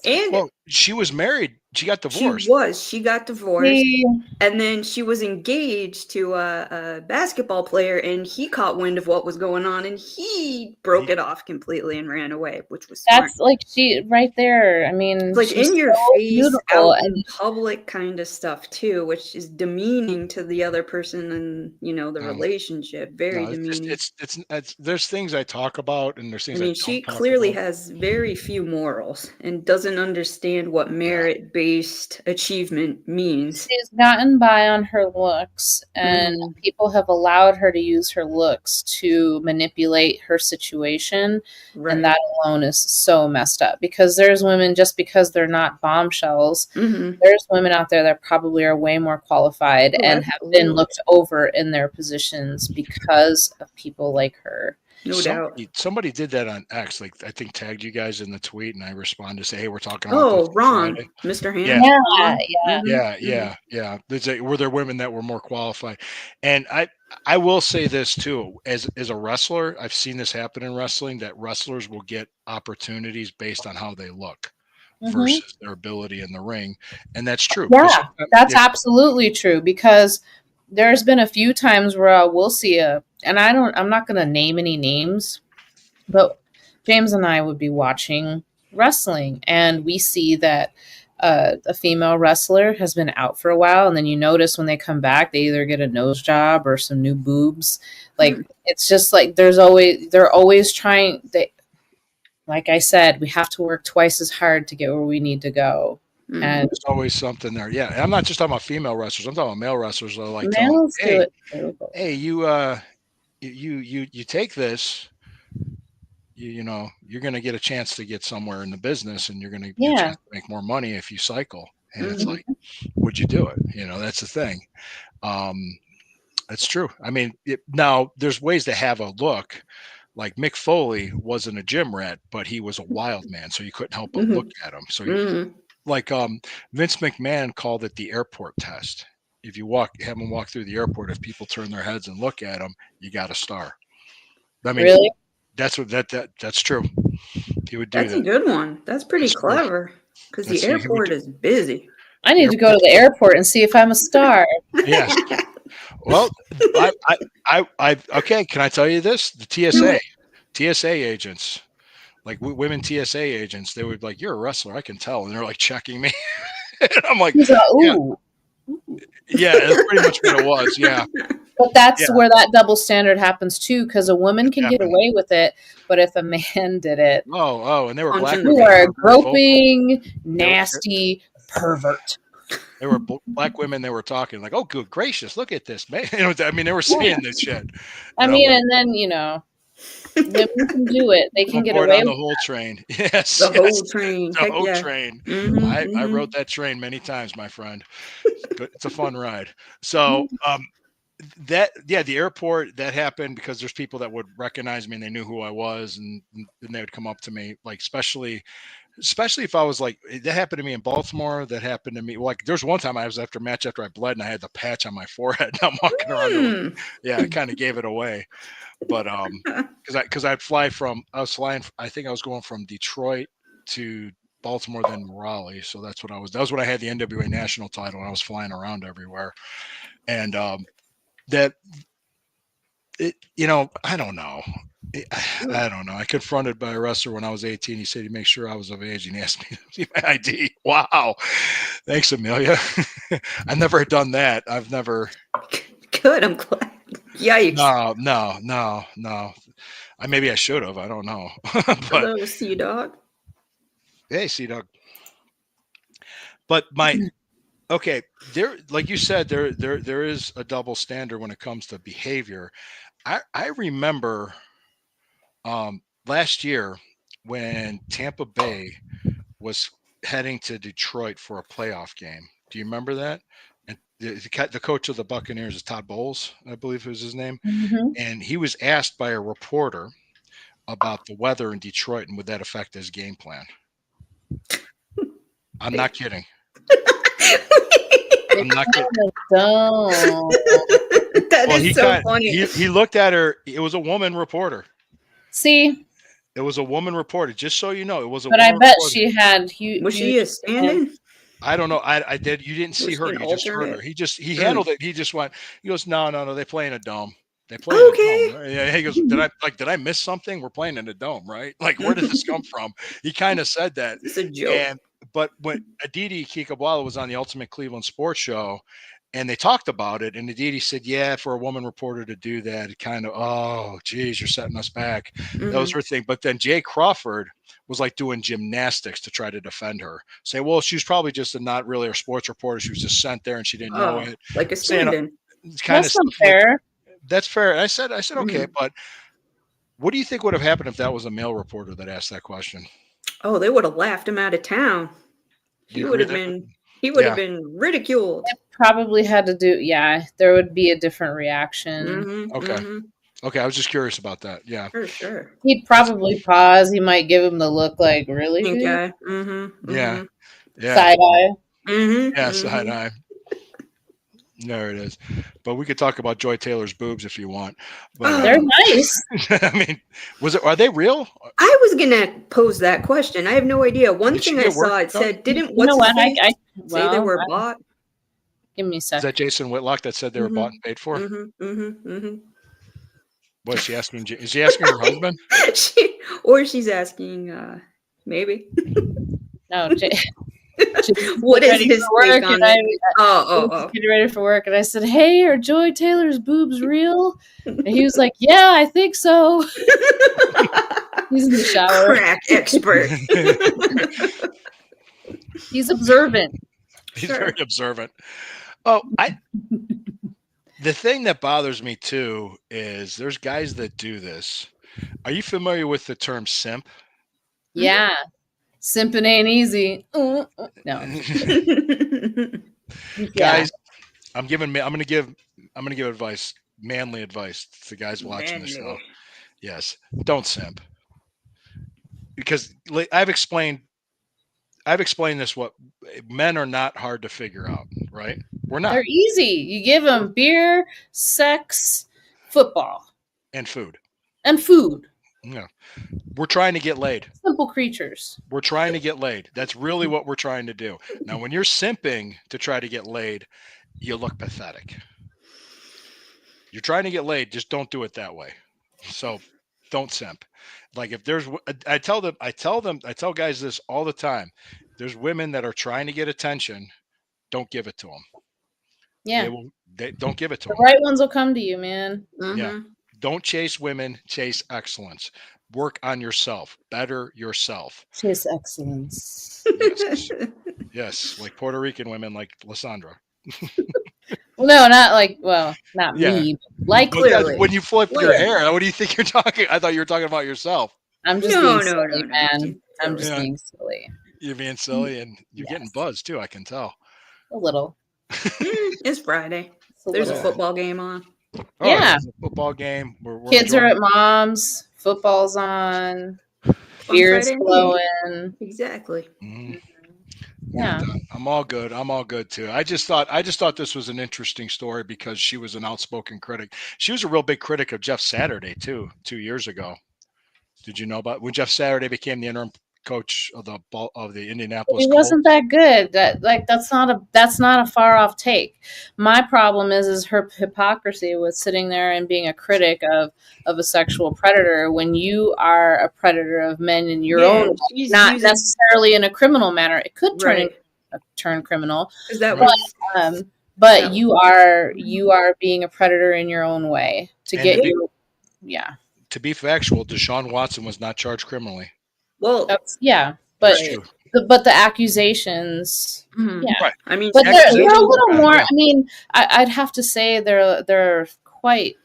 And Well, she was married. She got divorced. she got divorced. See, And then she was engaged to a basketball player, and he caught wind of what was going on, and he broke He- it off completely and ran away, which was smart. that's like she right there. I mean, It's like she's in your so face, beautiful, out and in public kind of stuff too, which is demeaning to the other person and the No, relationship. Very no, it's just demeaning. it's there's things I talk about and there's I things I mean, don't she talk clearly about. has very few morals and doesn't understand what Yeah. merit-based achievement means. she's gotten by on her looks, and Mhm. people have allowed her to use her looks to manipulate her situation. And Right. that alone is so messed up because there's women, just because they're not bombshells, Mhm. there's women out there that probably are way more qualified Oh, and have been absolutely. looked over in their positions because of people like her. No doubt. Somebody did that on X, like I think tagged you guys in the tweet, and I responded to say, "Hey, we're talking about this Oh, on Ron, Friday." Mr. Yeah, Ham. Yeah, Ron. yeah. Mhm. yeah, Mhm. yeah. Were there women that were more qualified? And I will say this too, as a wrestler, I've seen this happen in wrestling that wrestlers will get opportunities based on how they look Hmm. versus their ability in the ring, and that's true because Yeah, that's absolutely true because there's been a few times where we'll see and I'm not going to name any names, but James and I would be watching wrestling and we see that a female wrestler has been out for a while, and then you notice when they come back, they either get a nose job or some new boobs. Like it's just like they're always trying. Like I said, we have to work twice as hard to get where we need to go. Mhm. And there's always something there. Yeah, and I'm not just talking about female wrestlers. I'm talking about male wrestlers. That like tell them, males do "Hey, it too. But you take this, you know, you're going to get a chance to get somewhere in the business, and you're going to get a yeah. chance to make more money if you cycle." And it's Mhm. like, would you do it? You know, that's the thing. Um, that's true. I mean, now there's ways to have a look. Like Mick Foley wasn't a gym rat, but he was a wild man, so you couldn't help but look Mhm. at him. So, Mhm. like Vince McMahon called it the airport test. If you have them walk through the airport, if people turn their heads and look at them, you got a star. I mean, Really? that's what that's true. He would do That's a that. good one. That's pretty That's true. clever because the That's he would. airport is busy. I The need to go to the airport and see if I'm a star. Yes. Well, I okay. Can I tell you this? The TSA agents, like women TSA agents, they would be like, "You're a wrestler, I can tell," and they're like checking me. And I'm like, He's like, "Yeah, ooh. yeah." That's pretty much what it was. Yeah, But that's yeah. where that double standard happens too, because a woman can get Happened. away with it, but if a man did it, Oh, and they were Punch black in the you women. are They a were very vocal. groping, They were, nasty pervert. they were black women. They were talking like, "Oh, good gracious, look at this man!" You know, I mean, they were Yeah. saying this shit. I And I'm mean, like, and then women can do it. They I'm can get aboard away on the with whole train. Yes, the yes, whole train. the Heck whole yeah. train. I Mhm. rode that train many times, my friend. It's a fun ride. So the airport that happened because there's people that would recognize me and they knew who I was, and they would come up to me, like especially if I was like, that happened to me in Baltimore. That happened to me. Like there's one time I was after a match after I bled and I had the patch on my forehead. And I'm walking around going, Mm. yeah, I kind of gave it away. But because I'd fly from, I was flying, I think I was going from Detroit to Baltimore, then Raleigh. So that was when I had the NWA national title and I was flying around everywhere. And that I don't know. I don't know. I confronted by a wrestler when I was 18. He said he made sure I was of age and he asked me to see my ID. Wow. Thanks, Amelia. I've never done that. I've never. Good. I'm glad. Yikes. No. Maybe I should have. I don't know. But Hello, Sea Dog. hey, Sea Dog. But okay, there, like you said, there is a double standard when it comes to behavior. I remember last year when Tampa Bay was heading to Detroit for a playoff game. Do you remember that? And the coach of the Buccaneers is Todd Bowles, I believe was his name. Mhm. And he was asked by a reporter about the weather in Detroit and would that affect his game plan. I'm not kidding. I'm not kidding. Don't. That Well, is so funny. he looked at her. It was a woman reporter. See, It was a woman reporter. Just so you know, it was a but I woman bet reporter. she had huge. Was she a stand-in? I don't know. I did. You didn't see Was her. she an You just heard her. alternate? He handled it. He just went. He goes, no. They play in a dome. They play in a Okay. dome. Yeah. He goes, did I miss something? We're playing in a dome, right? Like, where did this come from? He kind of said that. It's a joke. But when Aditi Kikabwala was on the Ultimate Cleveland Sports Show, and they talked about it, and Aditi said, yeah, for a woman reporter to do that, it kind of, oh, geez, you're setting us back. Mhm. That was her thing. But then Jay Crawford was like doing gymnastics to try to defend her. Say, well, she was probably just not really a sports reporter. She was just sent there and she didn't know it. Like a Saying, stand-in. It's kind That's of not fair. that's fair. And I said, okay, Mhm. but what do you think would have happened if that was a male reporter that asked that question? Oh, they would have laughed him out of town. He You would have agree been. He would have Yeah. been ridiculed. Probably had to do. Yeah, there would be a different reaction. Mhm, Okay. mhm, Okay, I was just curious about that. Yeah. for sure. He'd probably pause. He might give him the look, like, really, Pink dude? eye. Mhm, Yeah. Yeah. Side eye. mhm, Yeah, mhm. side eye. There it is. But we could talk about Joy Taylor's boobs if you want. But They're nice. I mean, are they real? I was gonna pose that question. I have no idea. One Did she thing I get work saw it done? said, "Didn't You know what's his what? face say they Well, were bought?" give me a Is sec. that Jason Whitlock that said they were bought and paid for? Mhm. What is she asking? Is she asking her husband? Or she's asking, maybe. No, What is ready his for work, take on and I it? Oh. was getting ready for work, and I said, "Hey, are Joy Taylor's boobs real?" And he was like, "Yeah, I think so." He's in the shower. Crack expert. He's observant. He's Sure. very observant. Oh, the thing that bothers me too is there's guys that do this. Are you familiar with the term simp? Yeah, simping ain't easy. No, yeah. Guys, I'm gonna give advice, manly advice to guys watching this now. Manly. Yes, don't simp. Because I've explained this. What men are not hard to figure out, right? We're not. They're easy. You give them beer, sex, football, And food. and food. Yeah. We're trying to get laid. Simple creatures. We're trying to get laid. That's really what we're trying to do. Now, when you're simping to try to get laid, you look pathetic. You're trying to get laid, just don't do it that way. So don't simp. Like if there's, I tell guys this all the time. There's women that are trying to get attention. Don't give it to them. Yeah. They don't give it to The them. right ones will come to you, man. Mhm. Don't chase women, chase excellence. Work on yourself. Better yourself. Chase excellence. Yes. Like Puerto Rican women like Lysandra. Well, no, not Yeah. me. Like But that's Clearly. when you flip your Clearly. hair, what do you think you're talking? I thought you were talking about yourself. I'm just No, being no, silly, no. man. I'm just Yeah. being silly. You're being silly and you're getting Yes. buzzed too. I can tell. A little. It's Friday. It's a There's a little. football game on. Oh, Yeah. it's a football game. We're Kids are enjoying at mom's. Football's on. Fun Beer's Friday night. flowing. Exactly. it. Mhm. Yeah. I'm all good. I'm all good too. I just thought this was an interesting story because she was an outspoken critic. She was a real big critic of Jeff Saturday too, 2 years ago. Did you know about when Jeff Saturday became the interim coach of the Indianapolis He Colts? wasn't that good. That's not a far off take. My problem is her hypocrisy with sitting there and being a critic of a sexual predator when you are a predator of men in your own, she's not using- necessarily in a criminal manner. It could Right. turn criminal, 'Cause that Right. was but Yeah. you are being a predator in your own way to And get to be- your To be factual, Deshaun Watson was not charged criminally. well. that's, yeah, That's but true. but the accusations, Mhm. yeah. Right. I mean, But they're a Accusations little are bad, more. yeah. I mean, I'd have to say they're quite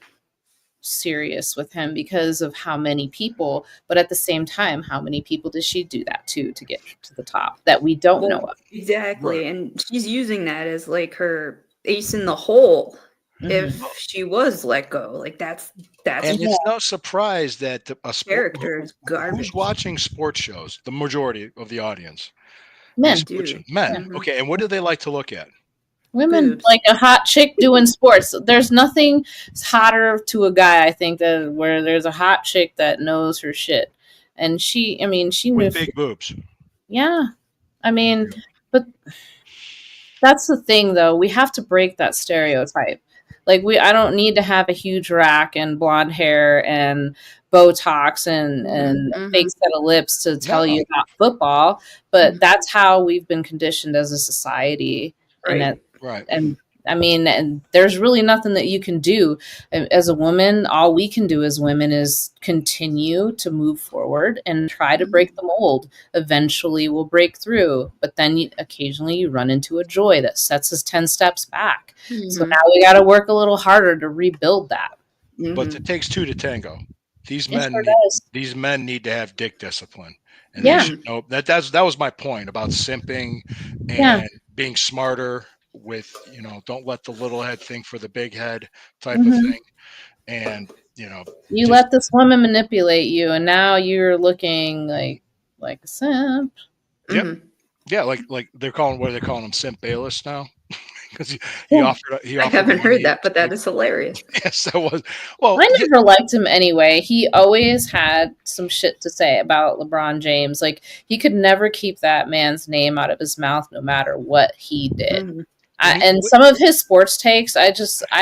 serious with him because of how many people. But at the same time, how many people does she do that to get to the top that we don't know well, of? exactly, Right. and she's using that as like her ace in the hole. Mhm. If she was let go, like that's And Yeah. it's no surprise that a sport character is who's garbage. watching sports shows, the majority of the audience. These Men, sports shows, Dude. men. Mhm. Okay, and what do they like to look at? women Boobs. like a hot chick doing sports. There's nothing hotter to a guy, I think, that where there's a hot chick that knows her shit, and she. I mean, she knew. With big boobs. Yeah, I mean, but that's the thing, though. We have to break that stereotype. Like I don't need to have a huge rack and blonde hair and Botox and a fake Mhm. set of lips to tell No. you about football. But Mhm. that's how we've been conditioned as a society, and Right. that Right. and I mean, and there's really nothing that you can do as a woman. All we can do as women is continue to move forward and try to Mhm. break the mold. Eventually, we'll break through, but then occasionally you run into a joy that sets us 10 steps back. So Mhm. now we got to work a little harder to rebuild that. But Mhm. it takes two to tango. These It men sure need does. these men need to have dick discipline. And they Yeah, should Mhm. know that was my point about simping yeah. and being smarter with, don't let the little head think for the big head type of Hmm. thing. And, You just let this woman manipulate you, and now you're looking like a simp. yep. Mhm. Yeah, like they're calling what are they calling him Simp Bayless now? Because he Yeah. I offered haven't heard money that, but to, that is hilarious. yes, that was well, I never liked him anyway. He always had some shit to say about LeBron James. Like he could never keep that man's name out of his mouth, no matter what he did. Mhm. and he And some of his sports takes, I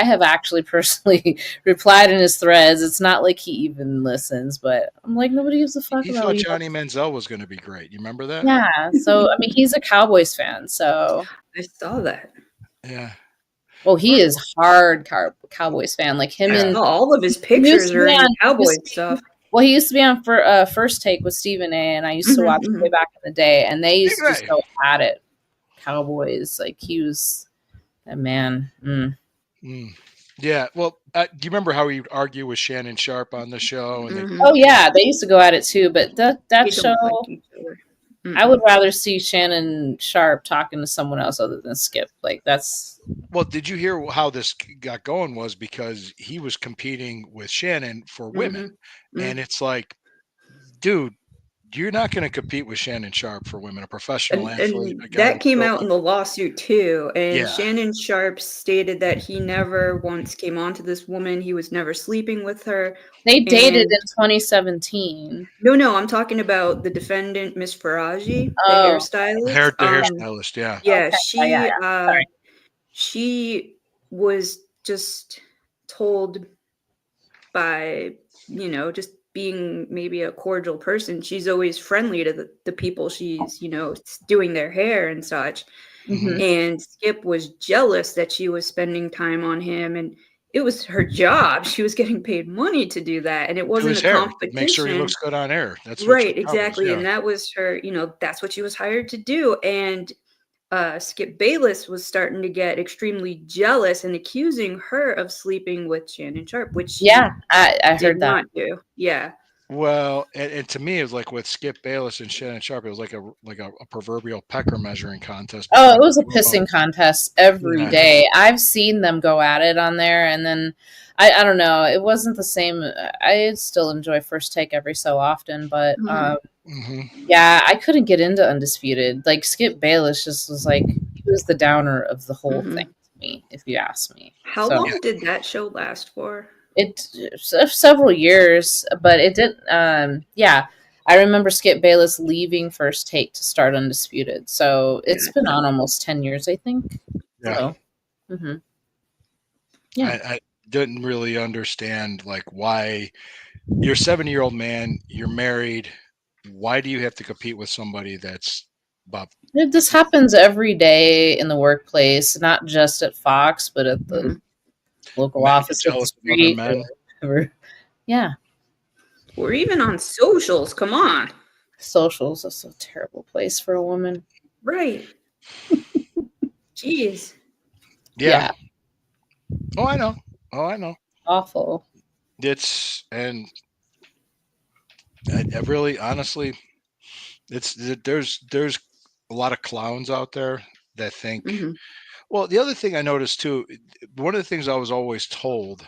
have actually personally replied in his threads. It's not like he even listens, but I'm like, nobody gives a fuck he about what thought you have Johnny to say. Manziel was going to be great. You remember that? Yeah. So I mean, he's a Cowboys fan. So I saw that. Yeah. well, he is hard Cowboys fan. Like him I Yeah. and saw all of his he used pictures to are be in on. cowboy stuff. Well, he used to be on for First Take with Stephen A. And I used to Mhm. watch way Mhm. back in the day, and they used to just Anyway, go at it. Cowboys, like he was a man. mm, yeah. Well, do you remember how he would argue with Shannon Sharp on the show? And Mhm. Oh yeah, they used to go at it too. But that They show, don't like each other. I would Mm-mm. rather see Shannon Sharp talking to someone else other than Skip. Like that's well, did you hear how this got going? Was because he was competing with Shannon for women, Mhm. and Mm. it's like, dude, you're not going to compete with Shannon Sharp for women, a professional athlete, And a guy that that's came built out like, in the lawsuit too. And yeah. Shannon Sharp stated that he never once came on to this woman. He was never sleeping with her. they dated And in 2017. no, I'm talking about the defendant, Miss Faraji, the Oh, hairstylist. The hairstylist, yeah. Yeah, okay, yeah. Sorry. she was just told by, just being maybe a cordial person. She's always friendly to the people she's, doing their hair and such. Hmm. Hmm. And Skip was jealous that she was spending time on him. And it was her job. She was getting paid money to do that. And it To wasn't his a hair, make sure he competition. looks good on air. That's what your Right, job is. exactly. Yeah. And that was her, that's what she was hired to do. And Skip Bayless was starting to get extremely jealous and accusing her of sleeping with Shannon Sharp, which she Yeah, I did heard that. not do. Yeah. Well, and to me, it was like with Skip Bayless and Shannon Sharp, it was like a proverbial pecker measuring contest Oh, between it was a the two of 'em. pissing contest every Yeah. day. I've seen them go at it on there, and then I don't know. It wasn't the same. I still enjoy First Take every so often, but Mhm. Hmm. yeah, I couldn't get into Undisputed. Like Skip Bayless just was like he was the downer of the whole thing Mhm. to me, if you ask me. How So long did that show last for? it several years, but it did. Yeah, I remember Skip Bayless leaving First Take to start Undisputed. So it's been Gotcha. on almost 10 years, I think. Yeah. So. Yeah. I didn't really understand like why you're a 70-year-old man, you're married. Why do you have to compete with somebody that's about This happens every day in the workplace, not just at Fox, but at the Mhm. local men get office at the jealous of other street or men? whatever. Yeah. Or even on socials. Come on. Social's is a terrible place for a woman. Right. Jeez. Yeah. Oh, I know. Awful. And I really, honestly, there's a lot of clowns out there that think. Mhm. Well, the other thing I noticed too, one of the things I was always told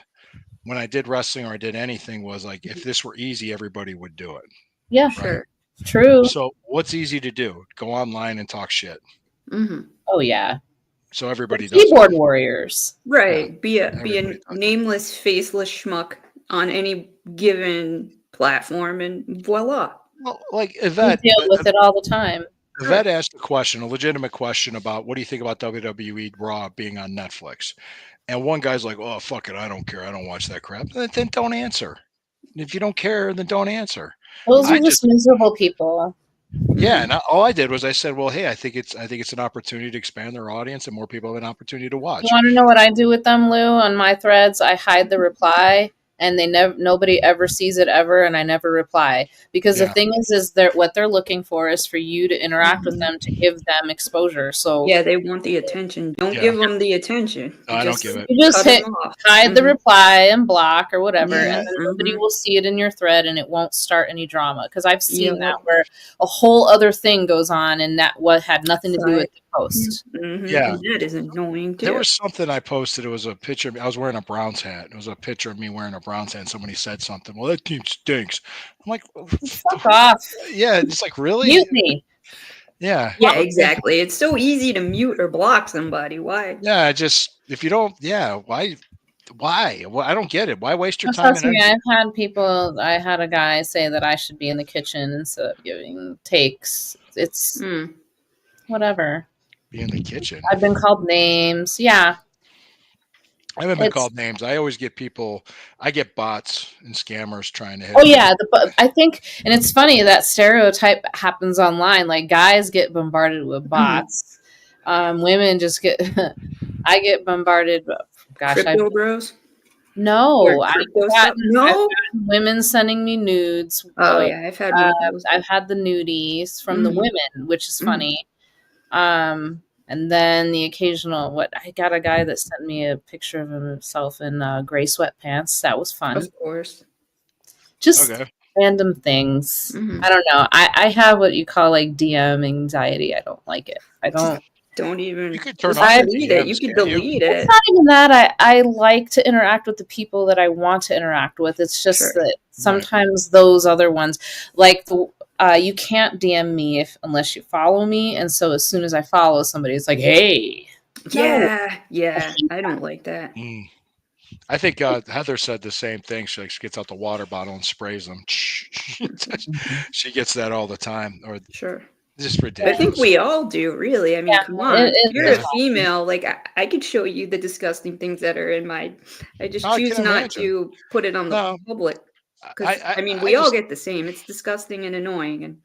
when I did wrestling or I did anything was like, if this were easy, everybody would do it. Yeah, Sure. true. So what's easy to do? Go online and talk shit. Hmm. Oh yeah, So everybody does. keyboard warriors. Right. Be a Everybody does it. nameless, faceless schmuck on any given platform, and voila. Well, like We Yvette, deal with it all the time. Yvette asked a question, a legitimate question about what do you think about WWE Raw being on Netflix? And one guy's like, "Oh, fuck it, I don't care. I don't watch that crap." Then don't answer. If you don't care, then don't answer. Those I are just miserable people. Yeah, and all I did was I said, "Well, hey, I think it's an opportunity to expand their audience, and more people have an opportunity to watch." You want to know what I do with them, Lou? On my threads, I hide the reply, and nobody ever sees it ever, and I never reply because the Yeah. thing is what they're looking for is for you to interact with them to give them exposure. So Yeah, they want the attention. Don't Yeah. give them the attention. No, I don't give it. you just cut 'em hit off. hide the Mhm. reply and block or whatever, Mhm, and then nobody mhm. will see it in your thread, and it won't start any drama. Because I've seen Yep. that where a whole other thing goes on, and that what had nothing to do with the post. Mhm, Yeah. and that is annoying too. There was something I posted. It was a picture. I was wearing a Browns hat. It was a picture of me wearing a Browns hat. And somebody said something. Well, that team stinks. I'm like, Fuck off. yeah. It's like really. Mute me. Yeah. Yeah, Okay. exactly. It's so easy to mute or block somebody. Why? Yeah. Just if you don't. Yeah. Why? Well, I don't get it. Why waste your That's time? not me. I had a guy say that I should be in the kitchen instead of giving takes. It's Mm. whatever. Be in the kitchen. I've been called names. Yeah. I haven't been It's- called names. I always get people. I get bots and scammers trying to hit. Oh me. yeah, I think, and it's funny that stereotype happens online. Like guys get bombarded with bots. Women just get. I get bombarded. Gosh, Crypto bros? no. Or I've crypto stuff? gotten No. women sending me nudes. Oh yeah, I've had one of those. I've had the nudies from the Mhm. women, which is Mhm. funny. And then the occasional I got a guy that sent me a picture of himself in gray sweatpants. That was fun. Of course. Just Okay. random things. Mhm. I don't know. I have what you call like DM anxiety. I don't like it. I don't. Don't even You could turn just off the delete it. DMs, You could can't you? delete It's it. not even that. I like to interact with the people that I want to interact with. It's just Sure. that sometimes those other ones, like you can't DM me unless you follow me. And so as soon as I follow somebody, it's like, hey. Yeah, yeah. I don't like that. Mm. I think Heather said the same thing. She gets out the water bottle and sprays them. She gets that all the time, or Sure. just I ridiculous. think we all do, really. I mean, Yeah, come on. it- You're yeah. a female. Like, I could show you the disgusting things that are in my. I just I choose can not imagine. to put it on the No. public. Because, I mean, I we all just- get the same. It's disgusting and annoying. And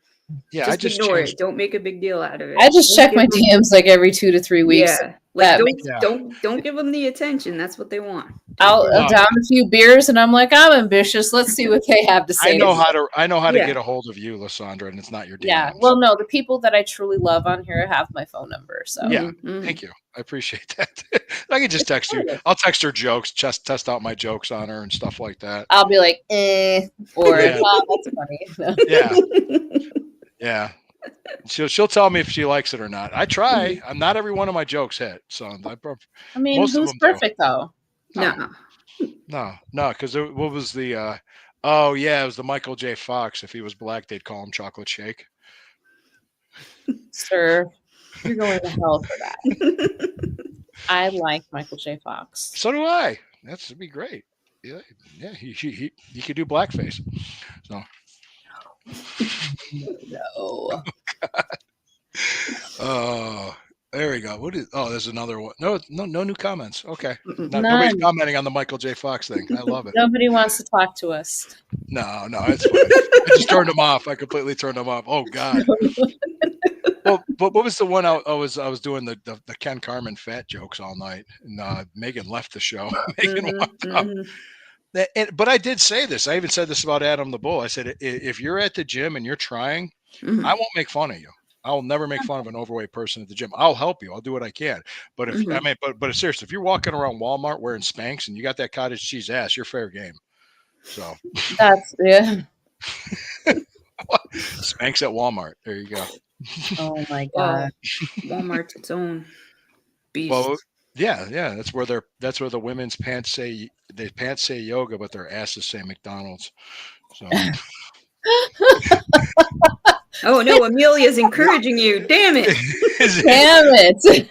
Yeah, I just just ignore changed. it. Don't make a big deal out of it. I just Don't check my give 'em- DMs like every 2 to 3 weeks. Yeah. Like, That don't give them the attention. That's what they want. I'll No. down a few beers and I'm like, I'm ambitious. Let's see what they have to say. I know how to Yeah. get a hold of you, Lysandra, and it's not your DMs. Yeah. Well, no, the people that I truly love on here have my phone number. So Yeah. Mhm. Thank you. I apprate that. I can just text you. I'll text her jokes, just test out my jokes on her and stuff like that. I'll be like, or Yeah. oh, that's funny. No. Yeah, yeah. She'll tell me if she likes it or not. I try. I'm not every one of my jokes hit. So I mean, Most of who's them do. perfect though? No. no, because what was the? Oh yeah, it was the Michael J. Fox. If he was black, they'd call him Chocolate Shake. Sir, you're going to hell for that. I like Michael J. Fox. So do I. That'd be great. Yeah, he could do blackface. So No. oh, there we go. What is? Oh, there's another one. No new comments. Okay, Mm-mm. nobody's None. commenting on the Michael J. Fox thing. I love it. Nobody wants to talk to us. No, it's fine. I just turned them off. I completely turned them off. Oh God. Well, but what was the one I was doing the Ken Carmen fat jokes all night, and Megan left the show. Megan Mhm, walked out. mhm. But I did say this. I even said this about Adam the Bull. I said, if you're at the gym and you're trying, Mhm. I won't make fun of you. I will never make fun of an overweight person at the gym. I'll help you. I'll do what I can. But if I Mhm. mean, but seriously, if you're walking around Walmart wearing Spanx and you got that cottage cheese ass, you're fair game. So That's yeah. Spanx at Walmart. There you go. Oh my Well, god. Walmart's its own beast. Well, yeah. That's where the women's pants say yoga, but their asses say McDonald's. So Oh no, Amelia's encouraging you. Damn it. Damn it.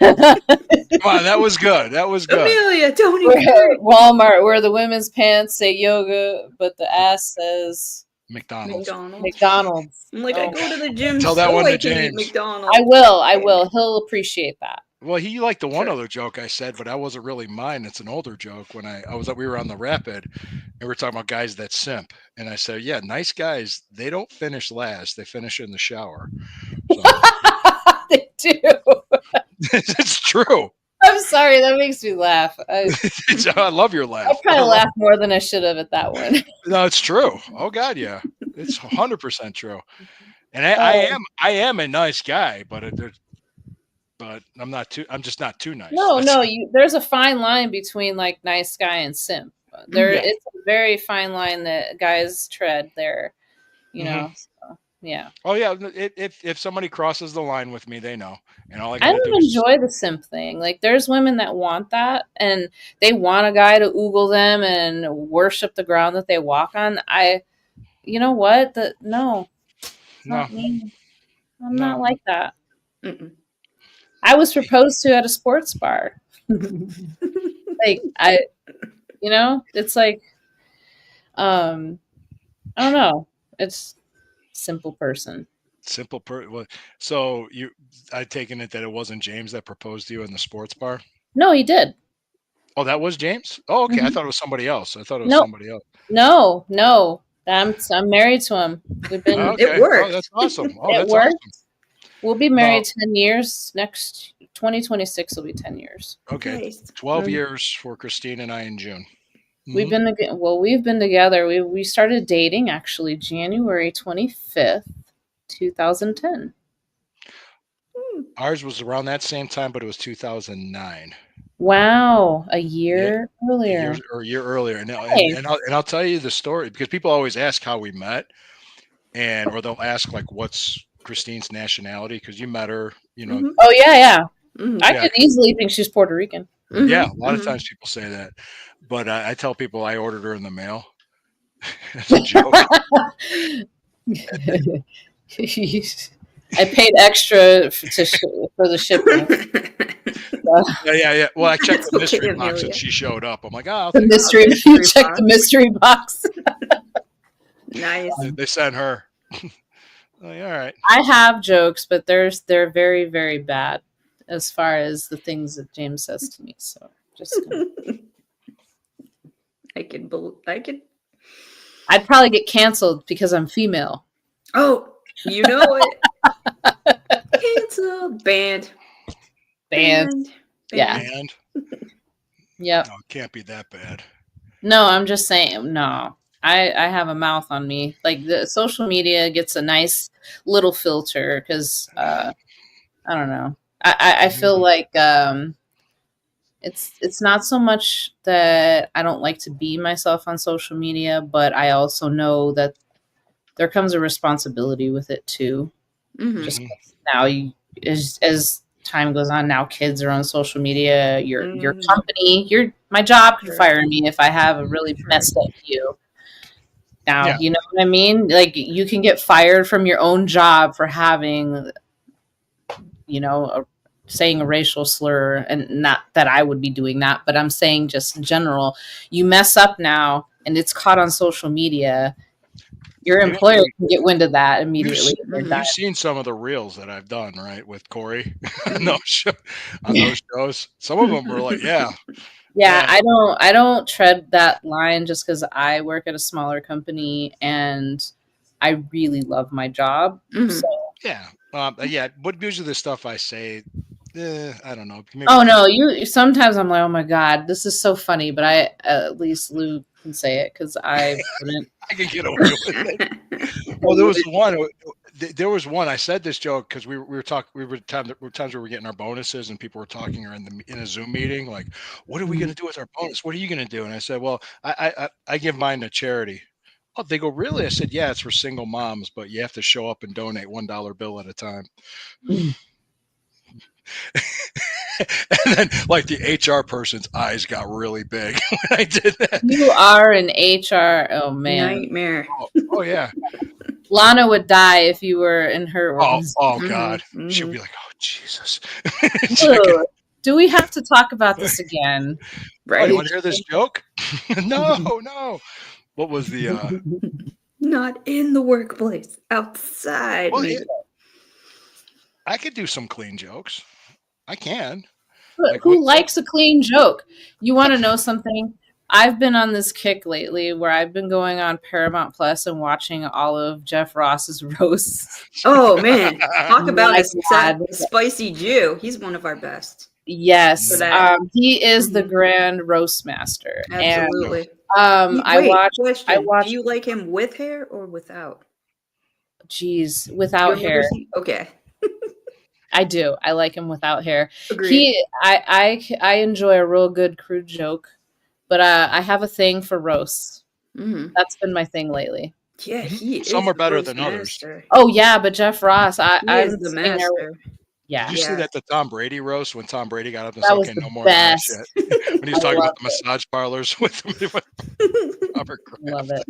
Come on, that was good. That was good. Amelia, don't We're encourage at Walmart where the women's pants say yoga, but the ass says McDonald's. McDonald's. I'm like, Oh. I go to the gym Tell that so one I to can eat James. McDonald's. I will. He'll appreciate that. Well, he liked the one Sure. other joke I said, but that wasn't really mine. It's an older joke. When we were on the Rapid, and we were talking about guys that simp, and I said, "Yeah, nice guys. They don't finish last. They finish in the shower." So They do. it's true. I'm sorry, that makes me laugh. I I love your laugh. probably laughed more than I should have at that one. No, it's true. Oh God, yeah, it's 100% true. And I am a nice guy, but I'm not too. I'm just not too nice. No, there's a fine line between like nice guy and simp. Yeah. It's a very fine line that guys tread there. You know. So, yeah. Oh yeah. If somebody crosses the line with me, they know. And all I I gotta do don't is enjoy the simp thing. Like, there's women that want that, and they want a guy to oogle them and worship the ground that they walk on. You know what? No, it's not me. I'm No. not like that. Mm-mm. I was proposed to at a sports bar. Like, it's like, I don't know. It's simple person. simple So I'd taken it that it wasn't James that proposed to you in the sports bar. No, he did. Oh, that was James. Oh, okay. I Mhm. thought it was somebody else. I thought it was Nope. somebody else. No. I'm married to him. We've been. Okay. It worked. Oh, that's awesome. Oh, It that's worked. awesome. We'll be married 10 years. Next 2026 will be 10 years. Okay. Nice. 12 Mhm. years for Christine and I in June. We've been together. We started dating actually January 25th, 2010. Ours was around that same time, but it was 2009. Wow, a year earlier. A year earlier. And Nice. I'll tell you the story because people always ask how we met, or they'll ask like, "What's Christine's nationality?" Because you met her, Mhm. Oh yeah. Mhm. I Yeah. could easily think she's Puerto Rican. Mhm. Yeah, a lot of Mhm. times people say that, but I tell people I ordered her in the mail. It's a joke. I paid extra for the shipping. Yeah. Well, I checked That's the mystery okay, box Amelia. and she showed up. I'm like, oh, I'll The take mystery. mystery You check box. the mystery box. Nice. it. They sent her. Like, all right. I have jokes, but they're very, very bad as far as the things that James says to me. So just I could. I'd probably get canceled because I'm female. Oh, you know it. Canceled. Banned. Yeah. And Yep. no, it can't be that bad. No, I'm just saying. No, I have a mouth on me. Like, the social media gets a nice little filter because I don't know. I feel like it's not so much that I don't like to be myself on social media, but I also know that there comes a responsibility with it too. Mhm. Just now, as time goes on, now kids are on social media. Your company, my job could Sure. fire me if I have a really messed up view. Now, Yeah. you know what I mean? Like, you can get fired from your own job for having, saying a racial slur, and not that I would be doing that, but I'm saying just in general, you mess up now and it's caught on social media. Your employer can get wind of that immediately. You've seen some of the reels that I've done, right, with Corey on those shows. Some of them were like, yeah. Yeah, I don't tread that line just because I work at a smaller company and I really love my job. Mhm. So Yeah. But usually the stuff I say, I don't know. Maybe oh no, sometimes I'm like, oh my god, this is so funny, but at least Lou can say it because I wouldn't. I can get away with it. Well, there was one. There was one. I said this joke because we were talking. We were times we were getting our bonuses, and people were talking or in a Zoom meeting, like, "What are we going to do with our bonus? What are you going to do?" And I said, "Well, I give mine to charity." Oh, they go, "Really?" I said, "Yeah, it's for single moms, but you have to show up and donate $1 bill at a time." And then, like, the HR person's eyes got really big when I did that. You are an HR. Oh man, Nightmare. Oh yeah. Lana would die if you were in her Oh, organization. God. Mhm, She'll mhm. be like, "Oh Jesus." Ugh. Do we have to talk about this again? Oh, Right. you want to hear this joke? No. What was the? Not in the workplace, outside. Well, maybe. I could do some clean jokes. I can. But Like, who what? likes a clean joke? You want to know something? I've been on this kick lately where I've been going on Paramount Plus and watching all of Jeff Ross's roasts. Oh man, talk about My a God. spicy Jew. He's one of our best. Yes, For that. he is the Mhm. grand roast master. Absolutely. And I watched. Question. watched- Do you like him with hair or without? Geez, You without ever hair. Okay. I do. I like him without hair. Agreed. I enjoy a real good crude joke, but I have a thing for roasts. Mhm. That's been my thing lately. Yeah, he Some is are the better roast than others. master. Oh yeah, but Jeff Ross, He I'm is the sitting there. master. Yeah, Did you see Yeah. that the Tom Brady roast when Tom Brady got up and that said, was "Okay, the no more best. of that shit." When he was I talking about loved the massage parlors with Robert Kraft. Love it.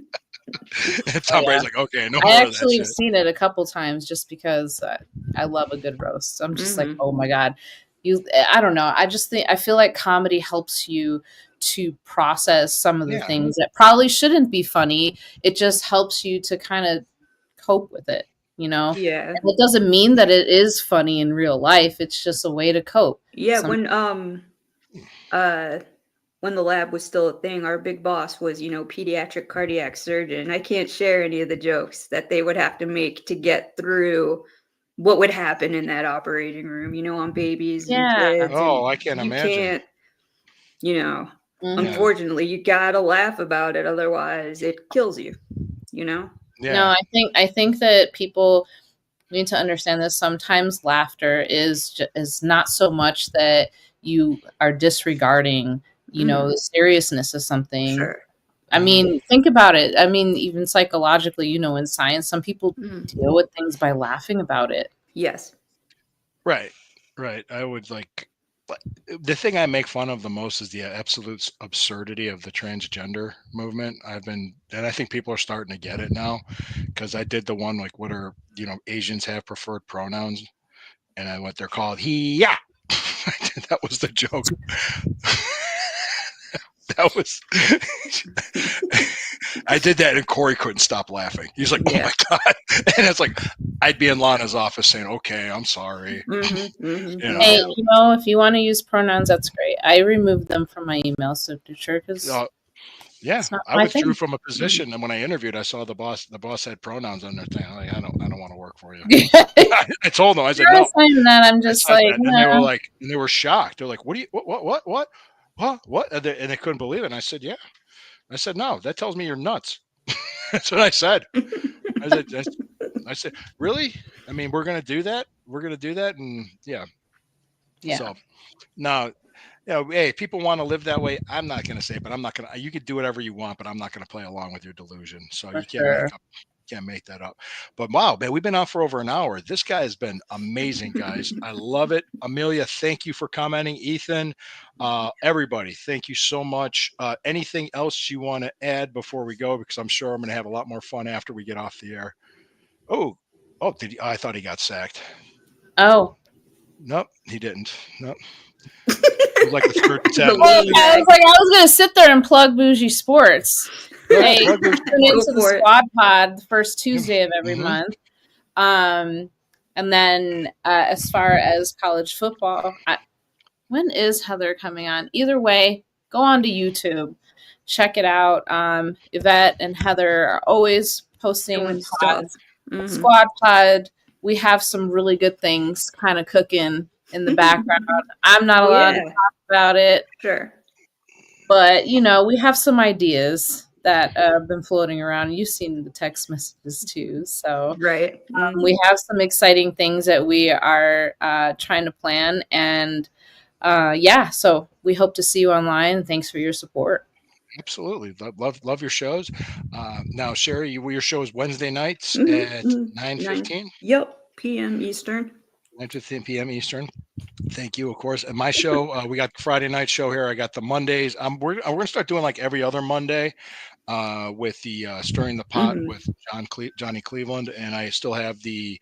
And Tom yeah. Brady's like, "Okay, no I more of that actually have shit." seen it a couple times just because I love a good roast. I'm just like, Mhm. oh my god, I don't know. I feel like comedy helps you to process some of the Yeah. things that probably shouldn't be funny. It just helps you to kind of cope with it, you know. Yeah. And it doesn't mean that it is funny in real life. It's just a way to cope. Yeah, Some- when the lab was still a thing, our big boss was, pediatric cardiac surgeon. I can't share any of the jokes that they would have to make to get through what would happen in that operating room, on babies and Yeah. kids. Oh, and I can't you imagine. can't, Mhm. unfortunately, you gotta laugh about it, otherwise it kills you, No, Yeah. I think that people need to understand this. Sometimes laughter is not so much that you are disregarding, the seriousness of something. Sure. I mean, think about it. I mean, even psychologically, in science, some people deal with things by laughing about it. Yes. Right. I would the thing I make fun of the most is the absolute absurdity of the transgender movement. And I think people are starting to get it now, because I did the one like, what are Asians have preferred pronouns, and what they're called, he, yeah. That was the joke. That was. I did that, and Corey couldn't stop laughing. He's like, "Oh Yeah. my god!" And it's like, I'd be in Lana's office saying, "Okay, I'm sorry." Hey, if you want to use pronouns, that's great. I removed them from my email signature because Yeah, it's not I my withdrew thing. from a position, and when I interviewed, I saw the boss. The boss had pronouns on their thing. I'm like, I don't want to work for you. I told them, I said, You're no. saying that, I'm I just said like, that, and they were no. like, and they were shocked. They're like, "What do you? What?" And they couldn't believe it. And I said, "Yeah." I said, "No, that tells me you're nuts." That's what I said. I said, "Really? I mean, we're gonna do that. We're gonna do that." And yeah. So now, hey, people want to live that way. I'm not going to say, but I'm not going to. You could do whatever you want, but I'm not going to play along with your delusion. So you can't make that up. But wow, man, we've been on for over an hour. This guy has been amazing, guys. I love it. Amelia, thank you for commenting. Ethan, everybody, thank you so much. Anything else you want to add before we go? Because I'm sure I'm going to have a lot more fun after we get off the air. Oh, I thought he got sacked. Oh. Nope, he didn't. Nope. It was like the third tab. I was going to sit there and plug Bougie Sports. Hey, tune into the Squad Pod the first Tuesday of every month. And then as far as college football, when is Heather coming on? Either way, go on to YouTube. Check it out. Yvette and Heather are always posting pods. Squad Pod. We have some really good things kind of cooking in the background. I'm not allowed to talk about it. Sure. But, we have some ideas that have been floating around. You've seen the text messages too. So Right. we have some exciting things that we are trying to plan. And so we hope to see you online. Thanks for your support. Absolutely. Love your shows. Now, Sherry, your show is Wednesday nights Mhm, at mhm. 9:15, Yep. PM Eastern. 9:15 p.m. Eastern. Thank you, of course. And my show, we got the Friday night show here. I got the Mondays. We're going to start doing like every other Monday with the Stirring the Pot Mhm. with Johnny Cleveland. And I still have the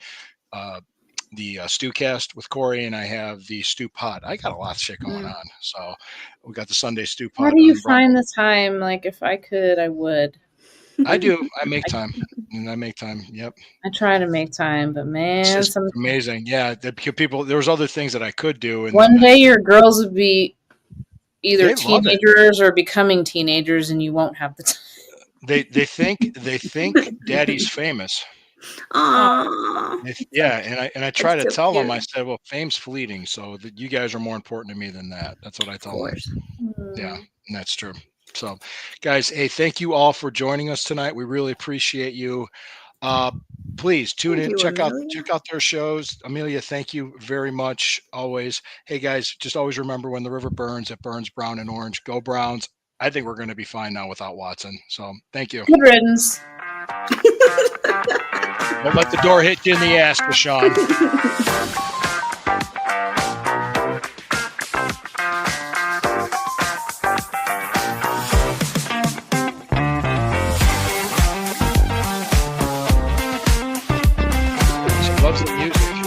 Stewcast with Corey, and I have the Stew Pot. I got a lot of shit going on. So we got the Sunday Stew Pot. How do you on find the time? Like, if I could, I would. I do. I make time. And I make time. Yep. I try to make time, but It's man, just amazing. Yeah. People, there was other things that I could do. And one day your girls would be either they love it. teenagers or becoming teenagers, and you won't have the time. They think daddy's famous. Aww. And I try That's to so tell them, cute. I said, well, fame's fleeting, so that you guys are more important to me than that. That's what I Of tell them. course. Yeah, and that's true. So, guys, hey, thank you all for joining us tonight. We really appreciate you. Please tune Thank in, you, check out Amelia. their shows. Amelia, thank you very much. Always. Hey guys, just always remember, when the river burns, it burns brown and orange. Go Browns. I think we're going to be fine now without Watson. So thank you. Good riddance. Don't let the door hit you in the ass, Deshaun. She loves the music.